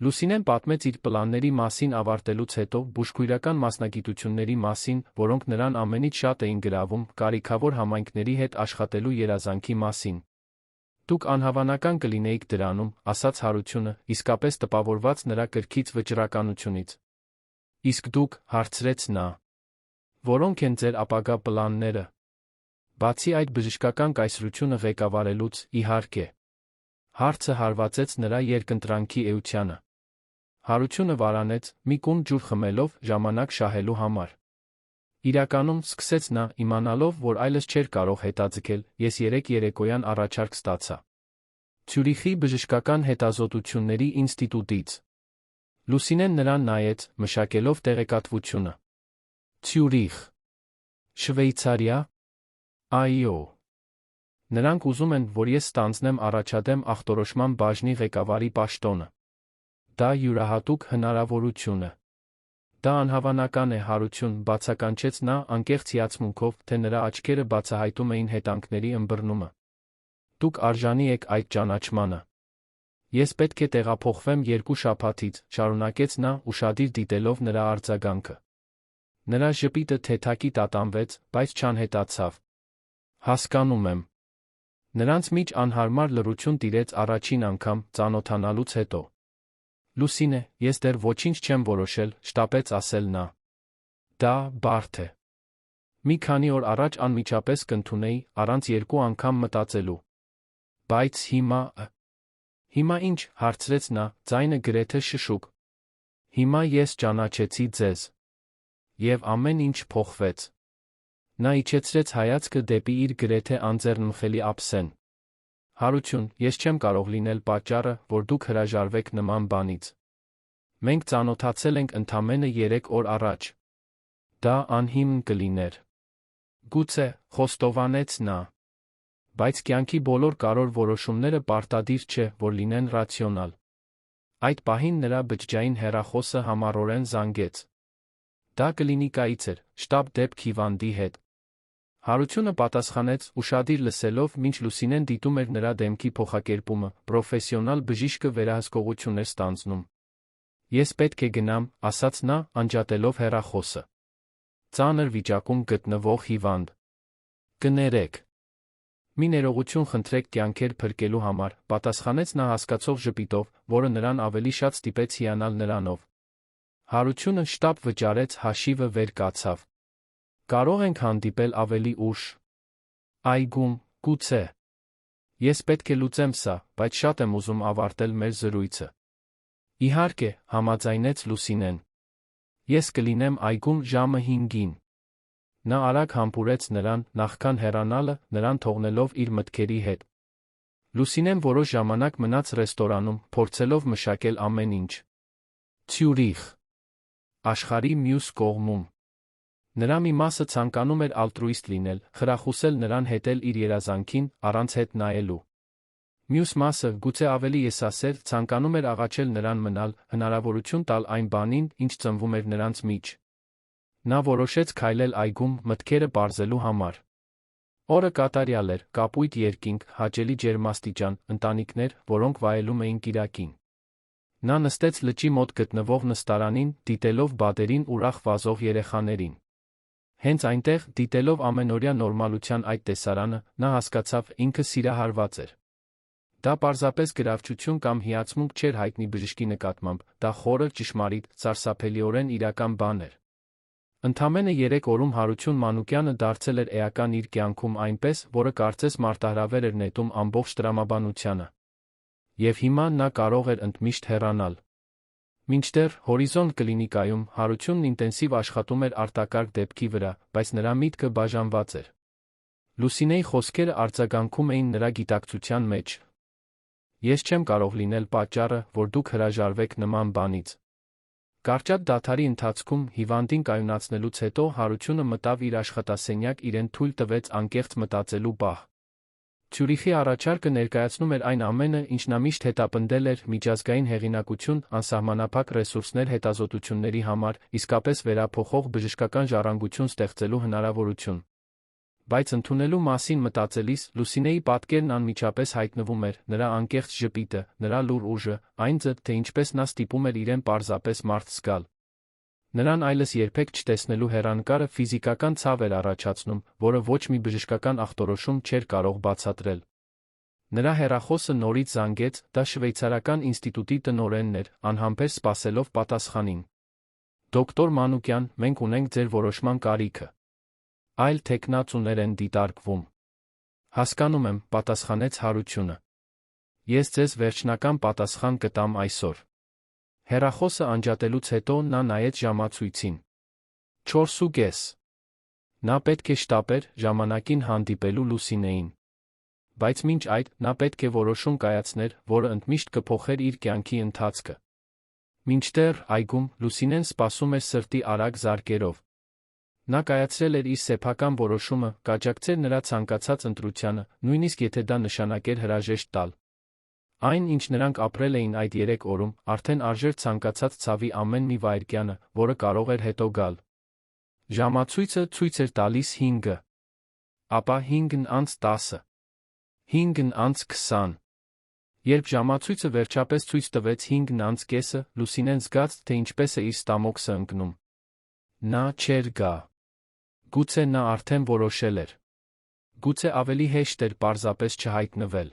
Լուսինեն պատմեց իր պլանների մասին ավարտելուց հետո, բուժքույրական մասնագիտությունների մասին, որոնք նրան ամենից շատ էին գրավում, կարիքավոր համայնքների հետ աշխատելու երազանքի մասին։ Դուք անհավանական կլինեիք դրանում, ասաց Հարությունը, իսկապես տպավորված նրա կրքից վճռականությունից։ Իսկ դուք, հարցրեց նա։ Որոնք են ձեր ապագա պլանները։ Բացի այդ բժշկական կայսրությունը ղեկավարելուց, իհարկե։ Հարցը հարվածեց նրա երկընտրանքի էությանը։ Հարությունը վարանեց, մի կուն ջուր խմելով, ժամանակ շահելու համար։ Իրականում, սկսեց նա, իմանալով, որ այլս չէր կարող հետաձգել, ես երեկոյան առաջարկ ստացա։ Ցյուրիխի բժշկական հետազոտությունների ինստիտուտից։ Լուսինեն նրան նայեց, մշակելով տեղեկատվությունը։ Ցյուրիխ։ Շվեյցարիա։ Այո։ Նրանք ուզում են, որ ես ստանձնեմ առաջադեմ ախտորոշման բաժնի ղեկավարի պաշտոնը։ Դա յուրահատուկ հնարավորություն է։ Դա անհավանական է, Հարություն, բացականչեց նա անկեղծ հիացմունքով, թե նրա աչքերը բացահայտում էին հետանքների ըմբռնումը։ Դուք արժանի եք այդ ճանաչմանը։ Ես պետք է տեղափոխվեմ 2 շաբաթից, շարունակեց նա, ուշադիր դիտելով նրա արձագանքը։ Նրա ժպիտը թեթակի տատանվեց, բայց չանհետացավ։ Հասկանում եմ։ Նրանց միջ անհարմար լռություն տիրեց առաջին անգամ, ծանոթանալուց հետո։ Լուսինե, ես դեռ ոչինչ չեմ որոշել, շտապեց ասել նա։ Դա բարդ է։ Մի քանի օր առաջ անմիջապես կընդունեի, առանց 2 անգամ մտածելու։ Բայց հիմա… Հիմա ինչ, հարցրեց նա, ձայնը գրեթե շշուկ։ Հիմա ես ճանաչեցի ձեզ։ Եվ ամեն ինչ փոխվեց։ Նա իջեցրեց հայացքը դեպի իր գրեթե անձեռնմխելի ափսեն։ Հարություն, ես չեմ կարող լինել պատճառը, որ դուք հրաժարվեք նման բանից։ Մենք ծանոթացել ենք ընդամենը 3 օր առաջ։ Դա անհիմն կլիներ։ Գուցե, խոստովանեց նա։ Բայց կյանքի բոլոր կարևոր որոշումները պարտադիր չէ, որ լինեն ռացիոնալ։ Այդ պահին նրա բջջային հեռախոսը համառորեն զանգեց։ Դա կլինիկայից էր, շտապ դեպք հիվանդի հետ։ Հարությունը պատասխանեց, ուշադիր լսելով, մինչ Լուսինեն դիտում էր նրա դեմքի փոխակերպումը, պրոֆեսիոնալ բժիշկը վերահսկողություն էր ստանձնում։ Ես պետք է գնամ, ասաց նա, անջատելով հեռախոսը։ Ծանր վիճակում գտնվող հիվանդ։ Կներեք։ Մի ներողություն խնդրեք կյանքեր փրկելու համար, պատասխանեց նա հասկացող ժպիտով, որը նրան ավելի շատ ստիպեց հիանալ նրանով։ Հարությունը շտապ վճարեց, հաշիվը վեր կացավ։ Կարող ենք հանդիպել ավելի ուշ։ Այգում, գուցե։ Ես պետք է լուծեմ սա, բայց շատ եմ ուզում ավարտել մեր զրույցը։ Իհարկե, համաձայնեց Լուսինեն։ Ես կլինեմ այգում ժամը 5-ին։ Նա արագ համբուրեց նրան, նախքան հեռանալը, նրան թողնելով իր մտքերի հետ։ Լուսինեն որոշ ժամանակ մնաց ռեստորանում, փորձելով մշակել ամեն ինչ։ Ցյուրիխ։ Աշխարհի մյուս կողմում։ Նրա մի մասը ցանկանում էր ալտրուիստ լինել, խրախուսել նրան հետել իր երազանքին, առանց հետ նայելու։ Մյուս մասը, գուցե ավելի եսասեր, ցանկանում էր աղաչել նրան մնալ, հնարավորություն տալ այն բանին, ինչ ծնվում էր նրանց մեջ։ Նա որոշեց քայլել այգում, մտքերը պարզելու համար։ Օրը կատարյալ էր, կապույտ երկինք, հաճելի ջերմաստիճան, ընտանիքներ, որոնք վայելում էին կիրակին։ Նա նստեց լճի մոտ գտնվող նստարանին, դիտելով բադերին ուրախ վազող երեխաներին։ Հենց այնտեղ, դիտելով ամենօրյա նորմալության այդ տեսարանը, նա հասկացավ, ինքը սիրահարված էր։ Դա պարզապես գրավչություն կամ հիացմունք չէր հայտնի բժշկի նկատմամբ, դա խորը, ճշմարիտ, սարսափելիորեն իրական բան էր։ Ընդամենը 3 օրում Հարություն Մանուկյանը դարձել էր էական իր կյանքում այնպես, որը կարծես մարտահրավեր էր նետում ամբողջ տրամաբանությանը։ Եվ հիմա նա կարող էր ընդմիշտ հեռանալ։ Մինչդեռ Հորիզոն կլինիկայում Հարությունն ինտենսիվ աշխատում էր արտակարգ դեպքի վրա, բայց նրա միտքը բաժանված էր։ Լուսինեի խոսքերը արձագանքում էին նրա գիտակցության մեջ։ Ես չեմ կարող լինել պատճառը, որ դուք հրաժարվեք նման բանից։ Կարճատ դադարի ընթացքում հիվանդին կայունացնելուց հետո Հարությունը մտավ իր աշխատասենյակ, իրեն թույլ տվեց անկեղծ մտածելու պահ։ Ցյուրիխի առաջարկը ներկայացնում էր այն ամենը, ինչ նա միշտ հետապնդել էր՝ միջազգային հեղինակություն, անսահմանափակ ռեսուրսներ հետազոտությունների համար, իսկապես վերափոխող բժշկական ժառանգություն ստեղծելու հնարավորություն։ Բայց ընդունելու մասին մտածելիս Լուսինեի պատկերն անմիջապես հայտնվում էր, նրա անկեղծ ժպիտը, նրա լուռ ուժը, այն ձ, թե ինչպես նա ստիպում էր իրեն պարզապես մարդ զգալ։ Նրան այլս երբեք չտեսնելու հեռանկարը ֆիզիկական ցավ էր առաջացնում, որը ոչ մի բժշկական ախտորոշում չէր կարող բացատրել։ Նրա հեռախոսը նորից զանգեց, դա շվեյցարական ինստիտուտի տնօրենն էր, անհամբեր սպասելով պատասխանին։ Դոկտոր Մանուկյան, մենք ունենք ձեր որոշման կարիքը։ Այլ թեկնածուներ են դիտարկվում։ Հասկանում եմ, պատասխանեց Հարությունը։ Ես ձեզ վերջնական պատասխան կտամ այսօր։ Հեռախոսը անջատելուց հետո նա նայեց ժամացույցին։ 4:30։ Նա պետք է շտապեր ժամանակին հանդիպելու Լուսինեին։ Բայց մինչ այդ, նա պետք է որոշում կայացներ, որը ընդմիշտ կփոխեր իր կյանքի ընթացքը։ Մինչդեռ այգում Լուսինեն սպասում էր սրտի արագ զարկերով։ Նա կայացրել էր իր սեփական որոշումը, կաջակցեր նրա ցանկացած ընտրությանը, նույնիսկ եթե դա նշանակեր հրաժեշտ տալ։ Այն, ինչ նրանք ապրել էին այդ 3 օրում, արդեն արժեր ցանկացած ցավի ամեն մի վայրկյանը, որը կարող էր հետո գալ։ Ժամացույցը ցույց էր տալիս 5-ը։ Ապա 5:10։ 5:20։ Երբ ժամացույցը վերջապես ցույց տվեց 5:10, Լուսինեն զգաց, թե ինչպես է իր ստամոքսը ընկնում։ Նա չէր գա։ Գուցե նա արդեն որոշել էր։ Գուցե ավելի հեշտ էր պարզապես չհայտնվել։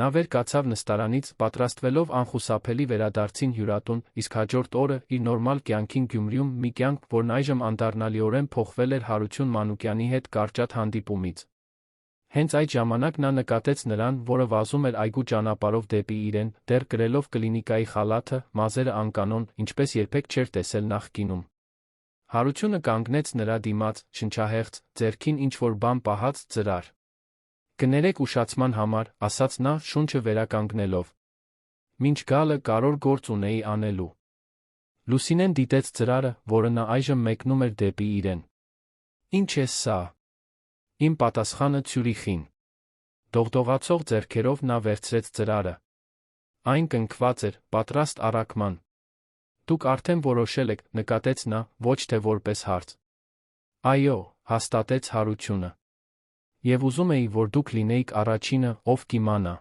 Նա վեր կացավ նստարանից, պատրաստվելով անխուսափելի վերադարձին հյուրատուն, իսկ հաջորդ օրը, իր նորմալ կյանքին Գյումրիում, մի կյանք, որն այժմ անդառնալիորեն փոխվել էր Հարություն Մանուկյանի հետ կարճատ հանդիպումից։ Հենց այդ ժամանակ նա նկատեց նրան, որը վազում էր այգու ճանապարհով դեպի իրեն, դեռ կրելով կլինիկայի խալաթը, մազերը անկանոն, ինչպես երբեք չէր տեսել նախկինում։ Հարությունը կանգնեց նրա դիմաց, շնչահեղձ, ձեռքին ինչ-որ բան պահած, ծրար։ Կներեք ուշացման համար, ասաց նա, շունչը վերականգնելով։ Մինչ գալը կարոր գործ ունեի անելու։ Լուսինեն դիտեց ծրարը, որը նա այժմ մեկնում էր դեպի իրեն։ Ինչ է սա։ Իմ պատասխանը Ցյուրիխին։ Դողդողացող ձեռքերով նա վերցրեց ծրարը։ Այն կնքված էր, պատրաստ առաքման։ Դուք արդեն որոշել եք, նկատեց նա, ոչ թե որպես հարց։ Այո, հաստատեց Հարությունը։ Եվ ուզում էի, որ դուք լինեիք առաջինը, ով կիմանա։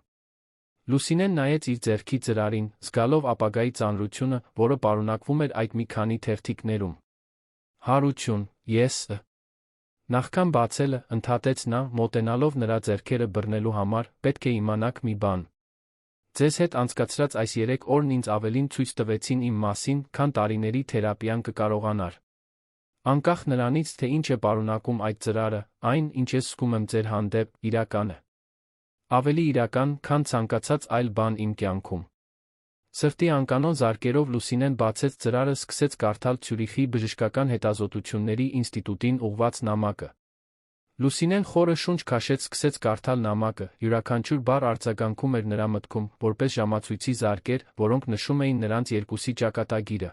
Լուսինեն նայեց իր ձեռքի ծրարին, զգալով ապագայի ծանրությունը, որը պարունակվում էր այդ մի քանի թերթիկներում։ Հարություն, ես… Նախքան բացելը, ընդհատեց նա, մոտենալով նրա ձեռքերը բռնելու համար, պետք է իմանաք մի բան։ Ձեզ հետ անցկացրած այս 3 օրն ինձ ավելին ցույց տվեցին իմ մասին, քան տարիների թերապիան կկարողանար։ Անկախ նրանից, թե ինչ է պարունակում այդ ծրարը, այն, ինչ ես զգում եմ ձեր հանդեպ, իրական է։ Ավելի իրական, քան ցանկացած այլ բան իմ կյանքում։ Սրտի անկանոն զարկերով Լուսինեն բացեց ծրարը, սկսեց կարդալ Ցյուրիխի բժշկական հետազոտությունների ինստիտուտին ուղղված նամակը։ Լուսինեն խորը շունչ քաշեց, սկսեց կարդալ նամակը, յուրաքանչյուր բառ արձագանքում էր նրա մտքում, որպես ժամացույցի զարկեր, որոնք նշում էին նրանց երկուսի ճակատագիրը։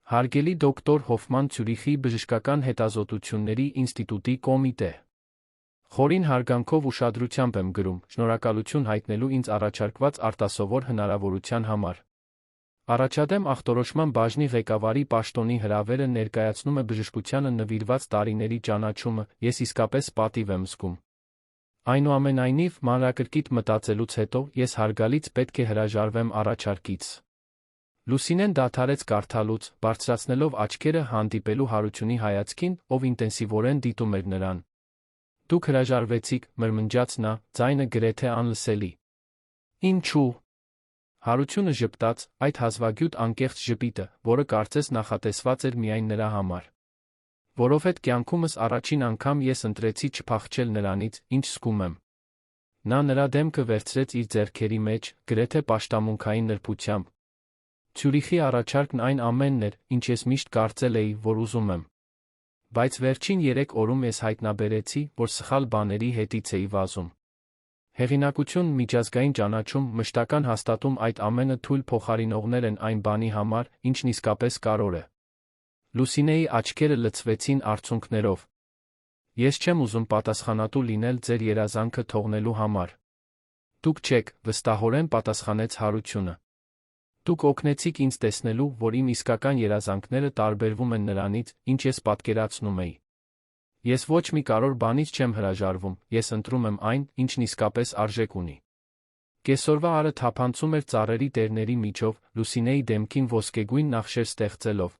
Հարգելի դոկտոր Հոֆման, Ցյուրիխի բժշկական հետազոտությունների ինստիտուտի կոմիտե։ Խորին հարգանքով ուշադրությամբ եմ գրում, շնորհակալություն հայտնելու ինձ առաջարկված արտասովոր հնարավորության համար։ Առաջադեմ ախտորոշման բաժնի ղեկավարի պաշտոնի հրավերը ներկայացնում է բժշկությանը նվիրված տարիների ճանաչումը, ես իսկապես պատիվ եմ զգում։ Այնուամենայնիվ, մանրակրկիտ մտածելուց հետո, ես հարգալից պետք է հրաժարվեմ առաջարկից։ Լուսինեն դադարեց կարդալուց, բարձրացնելով աչքերը հանդիպելու Հարությունի հայացքին, ով ինտենսիվորեն դիտում էր նրան։ Դուք հրաժարվեցիք, մրմնջաց նա, ձայնը գրեթե անլսելի։ Ինչու՞։ Հարությունը ժպտաց, այդ հազվագյուտ անկեղծ ժպիտը, որը կարծես նախատեսված էր միայն նրա համար։ Որովհետև կյանքումս առաջին անգամ ես ընտրեցի չփախչել նրանից, ինչ զգում եմ։ Նա նրա դեմքը վերցրեց իր ձեռքերի մեջ, գրեթե պաշտամունքային նրբությամբ։ Ցյուրիխի առաջարկն այն ամենն էր, ինչ ես միշտ կարծել էի, որ ուզում եմ։ Բայց վերջին 3 օրում ես հայտնաբերեցի, որ սխալ բաների հետից էի վազում։ Հեղինակություն, միջազգային ճանաչում, մշտական հաստատում այդ ամենը թույլ փոխարինողներ են այն բանի համար, ինչն իսկապես կարևոր է։ Լուսինեի աչքերը լցվեցին արցունքներով։ Ես չեմ ուզում պատասխանատու լինել ձեր երազանքը թողնելու համար։ Դուք չեք, վստահորեն պատասխանեց Հարությունը։ Դուք օգնեցիք ինձ տեսնելու, որ իմ իսկական երազանքները տարբերվում են նրանից, ինչ ես պատկերացնում էի։ Ես ոչ մի կարևոր բանից չեմ հրաժարվում, ես ընտրում եմ այն, ինչն իսկապես արժեք ունի։ Կեսօրվա արը թափանցում էր ծառերի տերների միջով, Լուսինեի դեմքին ոսկեգույն նախշեր ստեղծելով։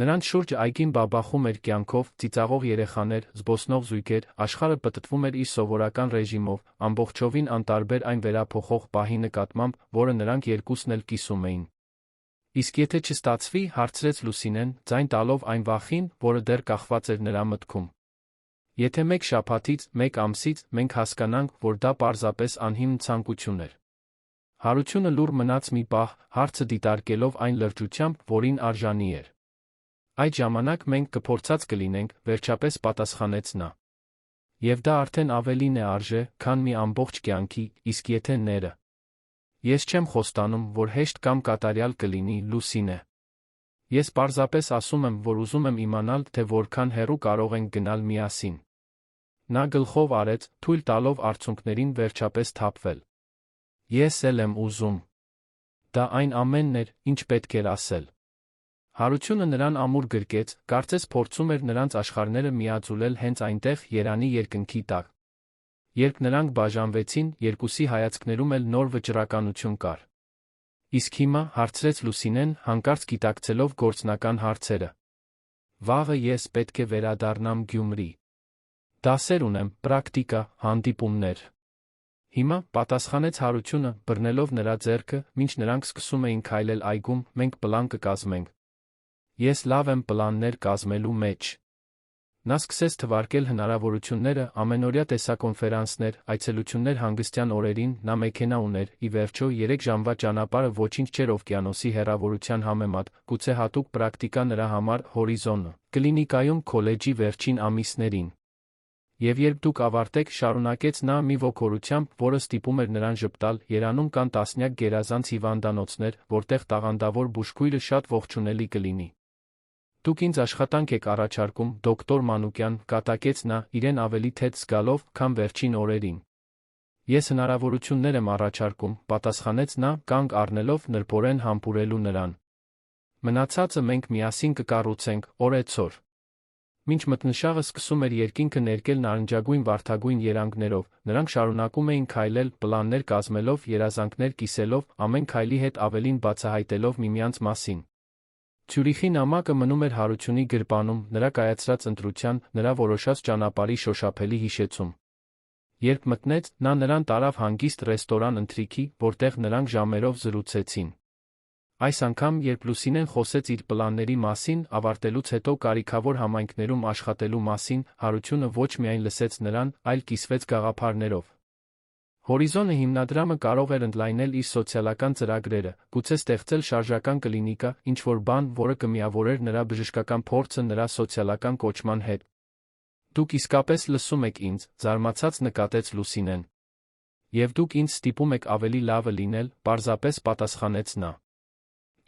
Նրանց շուրջ այգին բաբախում էր կյանքով, ծիծաղող երեխաներ, զբոսնող զույգեր, աշխարհը պտտվում էր իր սովորական ռեժիմով, ամբողջովին անտարբեր այն վերափոխող պահի նկատմամբ, որը նրանք երկուսն էլ կիսում էին։ Իսկ եթե չստացվի, հարցրեց Լուսինեն, ձայն տալով այն վախին, որը դեռ կախված էր նրա մտքում։ Եթե մեկ շաբաթից, մեկ ամսից, մենք հասկանանք, որ դա պարզապես անհիմն ցանկություն էր։ Հարությունը լուռ մնաց մի պահ, հարցը դիտարկելով այն լրջությամբ, որին արժանի էր։ Այդ ժամանակ մենք կփորձած կլինենք, վերջապես պատասխանեց նա։ Եվ դա արդեն ավելին է արժե, քան մի ամբողջ կյանքի, իսկ եթե ները։ Ես չեմ խոստանում, որ հեշտ կամ կատարյալ կլինի, Լուսինե։ Ես պարզապես ասում եմ, որ ուզում եմ իմանալ, թե որքան հեռու կարող ենք գնալ միասին։ Նա գլխով արեց, թույլ տալով արցունքներին վերջապես թափվել։ Ես էլ եմ ուզում։ Դա այն ամենն էր, ինչ պետք էր ասել։ Հարությունը նրան ամուր գրկեց, կարծես փորձում էր նրանց աշխարհները միաձուլել հենց այնտեղ, երանի երկնքի տակ։ Երբ նրանք բաժանվեցին, երկուսի հայացքներում էլ նոր վճռականություն կար։ Իսկ հիմա, հարցրեց Լուսինեն, հանկարծ գիտակցելով գործնական հարցերը։ Վաղը ես պետք է վերադառնամ Գյումրի։ Դասեր ունեմ, պրակտիկա, հանդիպումներ։ Հիմա, պատասխանեց Հարությունը, բռնելով նրա ձեռքը, մինչ նրանք սկսում էին քայլել այգում, մենք պլան կկազմենք։ Ես լավ եմ պլաններ կազմելու մեջ։ Նա սկսեց թվարկել հնարավորությունները, ամենօրյա տեսակոնֆերանսներ, այցելություններ հանգստյան օրերին, նա մեքենա ուներ, ի վերջո 3 ժամվա ճանապարհը ոչինչ չէր օվկիանոսի հեռավորության համեմատ, գուցե հատուկ պրակտիկա նրա համար, հորիզոնը, կլինիկայում քոլեջի վերջին ամիսներին։ Եվ երբ դուք ավարտեք, շարունակեց նա մի ոգորությամբ, որը ստիպում էր նրան ժպտալ, Երանում կան տասնյակ գերազանց հիվանդանոցներ, որտեղ տաղանդավոր բուժքույրը շատ ողջունելի կլինի։ Դուք ինձ աշխատանք եք առաջարկում, դոկտոր Մանուկյան, կատակեց նա, իրեն ավելի թեթ զգալով, քան վերջին օրերին։ Ես հնարավորություններ եմ առաջարկում, պատասխանեց նա, կանգ առնելով նրբորեն համբուրելու նրան։ Մնացածը մենք միասին կկառուցենք, օրեցօր։ Մինչ մթնշաղը սկսում էր երկինքը ներկել նարնջագույն վարդագույն երանգներով, նրանք շարունակում էին քայլել, պլաններ կազմելով, երազանքներ կիսելով, ամեն քայլի հետ ավելին բացահայտելով միմյանց մասին։ Ցյուրիխի նամակը մնում էր Հարությունի գրպանում, նրա կայացրած ընտրության, նրա որոշած ճանապարհի շոշափելի հիշեցում։ Երբ մտնեց, նա նրան տարավ հանգիստ ռեստորան ընթրիքի, որտեղ նրանք ժամերով զրուցեցին։ Այս անգամ, երբ Լուսինեն խոսեց իր պլանների մասին, ավարտելուց հետո կարիքավոր համայնքներում աշխատելու մասին, Հարությունը ոչ միայն լսեց նրան, այլ կիսվեց գաղափարներով։ Հորիզոնը հիմնադրամը կարող էր ընդլայնել իր սոցիալական ծրագրերը, գուցե ստեղծել շարժական կլինիկա, ինչ-որ բան, որը կմիավորեր նրա բժշկական փորձը նրա սոցիալական կոչման հետ։ Դուք իսկապես լսում եք ինձ, զարմացած նկատեց Լուսինեն։ Եվ դուք ինձ ստիպում եք ավելի լավը լինել, պարզապես պատասխանեց նա։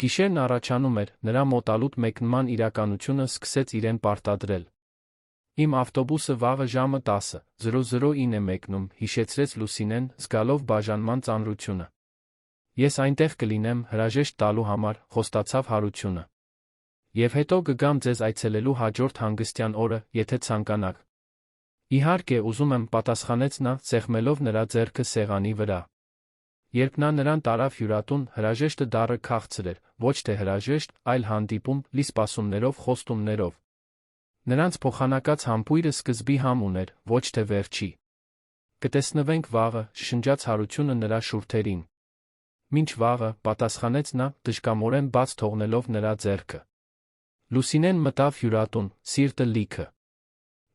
Գիշերն առաջանում էր, նրա մոտալուտ մեկնման իրականությունը սկսեց իրեն պարտադրել։ Իմ ավտոբուսը վաղը ժամը 10:09 է մեկնում, հիշեցրեց Լուսինեն, զգալով բաժանման ծանրությունը։ Ես այնտեղ կլինեմ, հրաժեշտ տալու համար, խոստացավ Հարությունը։ Եվ հետո կգամ ձեզ այցելելու հաջորդ հանգստյան օրը, եթե ցանկանաք։ Իհարկե, ուզում եմ, պատասխանեց նա, սեղմելով նրա ձեռքը սեղանի վրա։ Երբ նա նրան տարավ հյուրատուն, հրաժեշտը դառը քաղցր էր, ոչ թե հրաժեշտ, այլ հանդիպում, լի սպասումներով, խոստումներով։ Նրանց փոխանակած համբույրը սկզբի համ ուներ, ոչ թե վերջի։ «Կտեսնվենք վաղը», շշնջաց Հարությունը նրա շուրթերին։ «Մինչ վաղը», պատասխանեց նա, դժկամորեն բաց թողնելով նրա ձեռքը։ Լուսինեն մտավ հյուրատուն, սիրտը լիքը։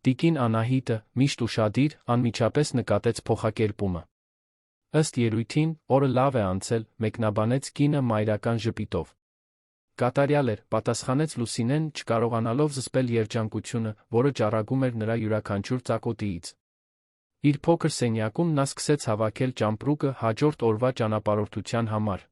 Տիկին Անահիտը, միշտ ուշադիր, անմիջապես նկատեց փոխակերպումը։ Ըստ երույթին, օրը լավ է անցել, մեկնաբանեց կինը մայրական ժպիտով։ Կատարյալ էր, պատասխանեց Լուսինեն, չկարողանալով զսպել երջանկությունը, որը ճառագում էր նրա յուրաքանչյուր ծակոտիից։ Իր փոքր սենյակում նա սկսեց հավաքել ճամպրուկը հաջորդ օրվա ճանապարհորդության համար։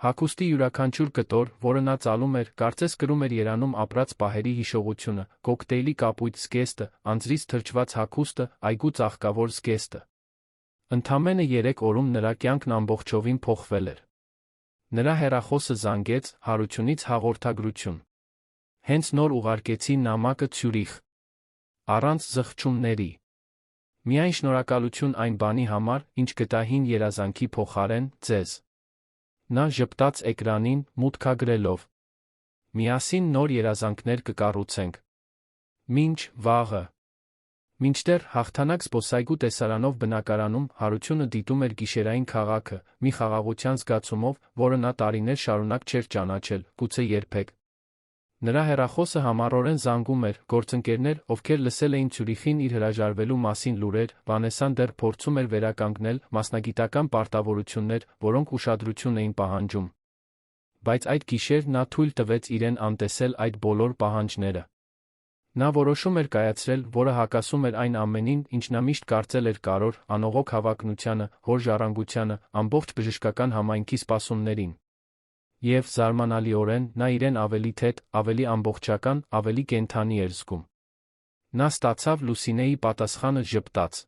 Հագուստի յուրաքանչյուր կտոր, որը նա ծալում էր, կարծես կրում էր երանում ապրած պահերի հիշողությունը, կոկտեյլի կապույտ զգեստը, անձրից թրջված հագուստը, այգու ծաղկավոր զգեստը։ Ընդամենը 3 օրում նրա կյանքն ամբողջովին փոխվել էր։ Նրա հեռախոսը զանգեց, Հարությունից հաղորդագրություն։ Հենց նոր ուղարկեցի նամակը Ցյուրիխ։ Առանց զղջումների։ Միայն շնորհակալություն այն բանի համար, ինչ գտա հին երազանքի փոխարեն, ձեզ։ Նա ժպտաց էկրանին, մուտքագրելով։ Միասին նոր երազանքներ կկառուցենք։ Մինչ վաղը։ Մինչդեռ հաղթանակ զբոսայգու տեսարանով բնակարանում Հարությունը դիտում էր գիշերային քաղաքը, մի խաղաղության զգացումով, որը նա տարիներ շարունակ չէր ճանաչել, գուցե երբեք։ Նրա հեռախոսը համառորեն զանգում էր, գործընկերներ, ովքեր լսել էին Ցյուրիխին իր հրաժարվելու մասին լուրեր, Վանեսան դեռ փորձում էր վերականգնել, մասնագիտական պարտավորություններ, որոնք ուշադրություն էին պահանջում։ Բայց այդ գիշեր նա թույլ տվեց իրեն անտեսել այդ բոլոր պահանջները։ Նա որոշում էր կայացրել, որը հակասում էր այն ամենին, ինչ նա միշտ կարծել էր կարոր, անողոք հավակնությանը, հոր ժառանգությանը, ամբողջ բժշկական համայնքի սպասումներին։ Եվ, զարմանալիորեն, նա իրեն ավելի թեթ, ավելի ամբողջական, ավելի կենդանի էր զգում։ Նա ստացավ Լուսինեի պատասխանը ժպտաց։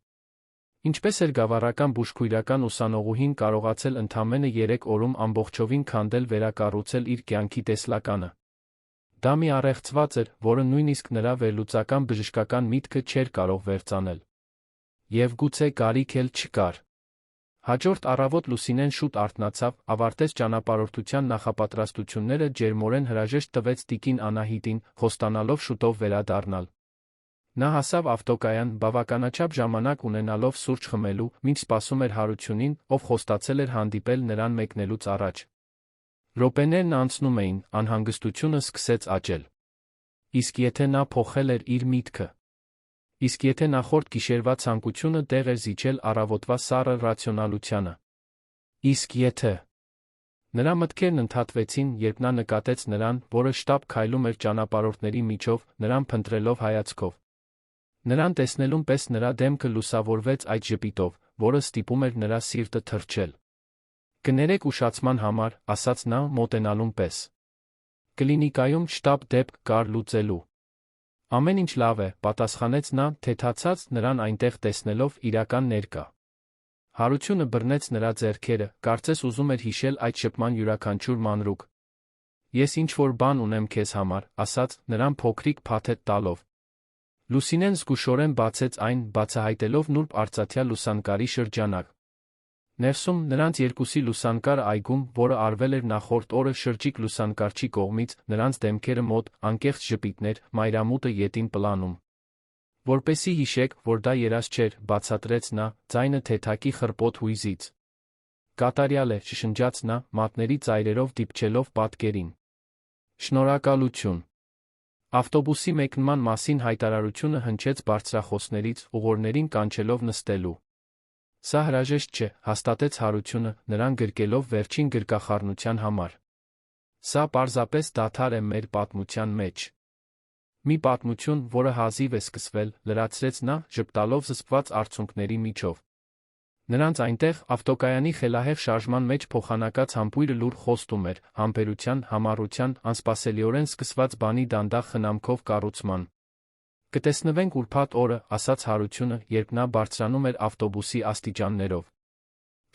Ինչպես էր գավառական բուժքույրական ուսանողուհին կարողացել ընդամենը 3 օրում ամբողջովին քանդել վերակառուցել իր կյանքի տեսլականը։ Դա մի առեղծված էր, որը նույնիսկ նրա վերլուծական բժշկական միտքը չէր կարող վերծանել։ Եվ գուցե կարիք էլ չկար։ Հաջորդ առավոտ Լուսինեն շուտ արթնացավ, ավարտեց ճանապարհորդության նախապատրաստությունները, ջերմորեն հրաժեշտ տվեց տիկին Անահիտին, խոստանալով շուտով վերադառնալ։ Նա հասավ ավտոկայան, բավականաչափ ժամանակ ունենալով սուրճ խմելու, մինչ սպասում էր Հարությունին, ով խոստացել էր հանդիպել նրան մեկնելուց առաջ։ Րոպեներն անցնում էին, անհանգստությունը սկսեց աճել։ Իսկ եթե նա փոխել էր իր միտքը։ Իսկ եթե նախորդ գիշերվա ցանկությունը տեղ էր զիջել առավոտվա սառը ռացիոնալությանը։ Իսկ եթե… Նրա մտքերն ընդհատվեցին, երբ նա նկատեց նրան, որը շտապ քայլում էր ճանապարհորդների միջով, նրան փնտրելով հայացքով։ Նրան տեսնելուն պես նրա դեմքը լուսավորվեց այդ ժպիտով, որը ստիպում էր նրա սիրտը թրջել։ Կներեք ուշացման համար, ասաց նա, մոտենալուն պես։ Կլինիկայում շտապ դեպք կար լուծելու։ Ամեն ինչ լավ է, պատասխանեց նա, թեթացած նրան այնտեղ տեսնելով իրական ներկա։ Հարությունը բռնեց նրա ձեռքերը, կարծես ուզում էր հիշել այդ շփման յուրաքանչյուր մանրուք։ Ես ինչ-որ բան ունեմ քեզ համար, ասաց, նրան փոքրիկ փաթեթ տալով։ Լուսինեն զգուշորեն բացեց այն, բացահայտելով նուրբ արծաթյա լուսանկարի շրջանակ։ Ներսում, նրանց երկուսի լուսանկարը այգում, որը արվել էր նախորդ օրը շրջիկ լուսանկարչի կողմից, նրանց դեմքերը մոտ, անկեղծ ժպիտներ, մայրամուտը ետին պլանում։ Որպեսզի հիշեք, որ դա երազ չէր, բացատրեց նա, ձայնը թեթակի խռպոտ հույզից։ Կատարյալ է, շշնջաց նա, մատների ծայրերով դիպչելով պատկերին։ Շնորհակալություն։ Ավտոբուսի մեկնման մասին հայտարարությունը հնչեց բարձրախոսներից, ուղորներին կանչելով նստելու։ Սա հրաժեշտ չէ, հաստատեց Հարությունը, նրան գրկելով վերջին գրկախառնության համար։ Սա պարզապես դադար է մեր պատմության մեջ։ Մի պատմություն, որը հազիվ է սկսվել, լրացրեց նա, ժպտալով զսպված արցունքների միջով։ Նրանց այնտեղ, ավտոկայանի խելահեղ շարժման մեջ փոխանակած համբույրը լուր խոստում էր, համբերության, համառության, անսպասելիորեն սկսված բանի դանդաղ խնամքով կառուցման։ Կտեսնվենք ուրբաթ օրը, ասաց Հարությունը, երբ նա բարձրանում էր ավտոբուսի աստիճաններով։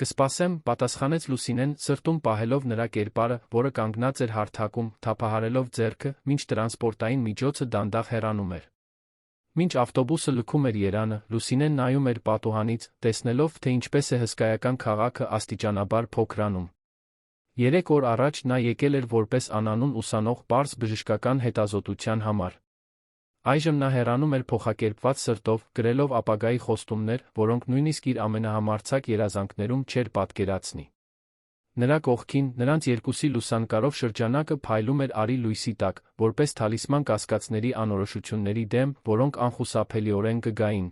Կսպասեմ, պատասխանեց Լուսինեն, սրտում պահելով նրա կերպարը, որը կանգնած էր հարթակում, թափահարելով ձեռքը, մինչ տրանսպորտային միջոցը դանդաղ հեռանում էր։ Մինչ ավտոբուսը լքում էր Երանը, Լուսինեն նայում էր պատուհանից, տեսնելով, թե ինչպես է հսկայական քաղաքը աստիճանաբար փոքրանում։ 3 օր առաջ նա եկել էր որպես անանուն ուսանող պարզ բժշկական հետազոտության համար։ Այժմ նա հեռանում էր փոխակերպված սրտով, գրելով ապագայի խոստումներ, որոնք նույնիսկ իր ամենահամարձակ երազանքներում չէր պատկերացնի։ Նրա կողքին, նրանց երկուսի լուսանկարով շրջանակը փայլում էր արի լույսի տակ, որպես թալիսման կասկածների անորոշությունների դեմ, որոնք անխուսափելիորեն կգային։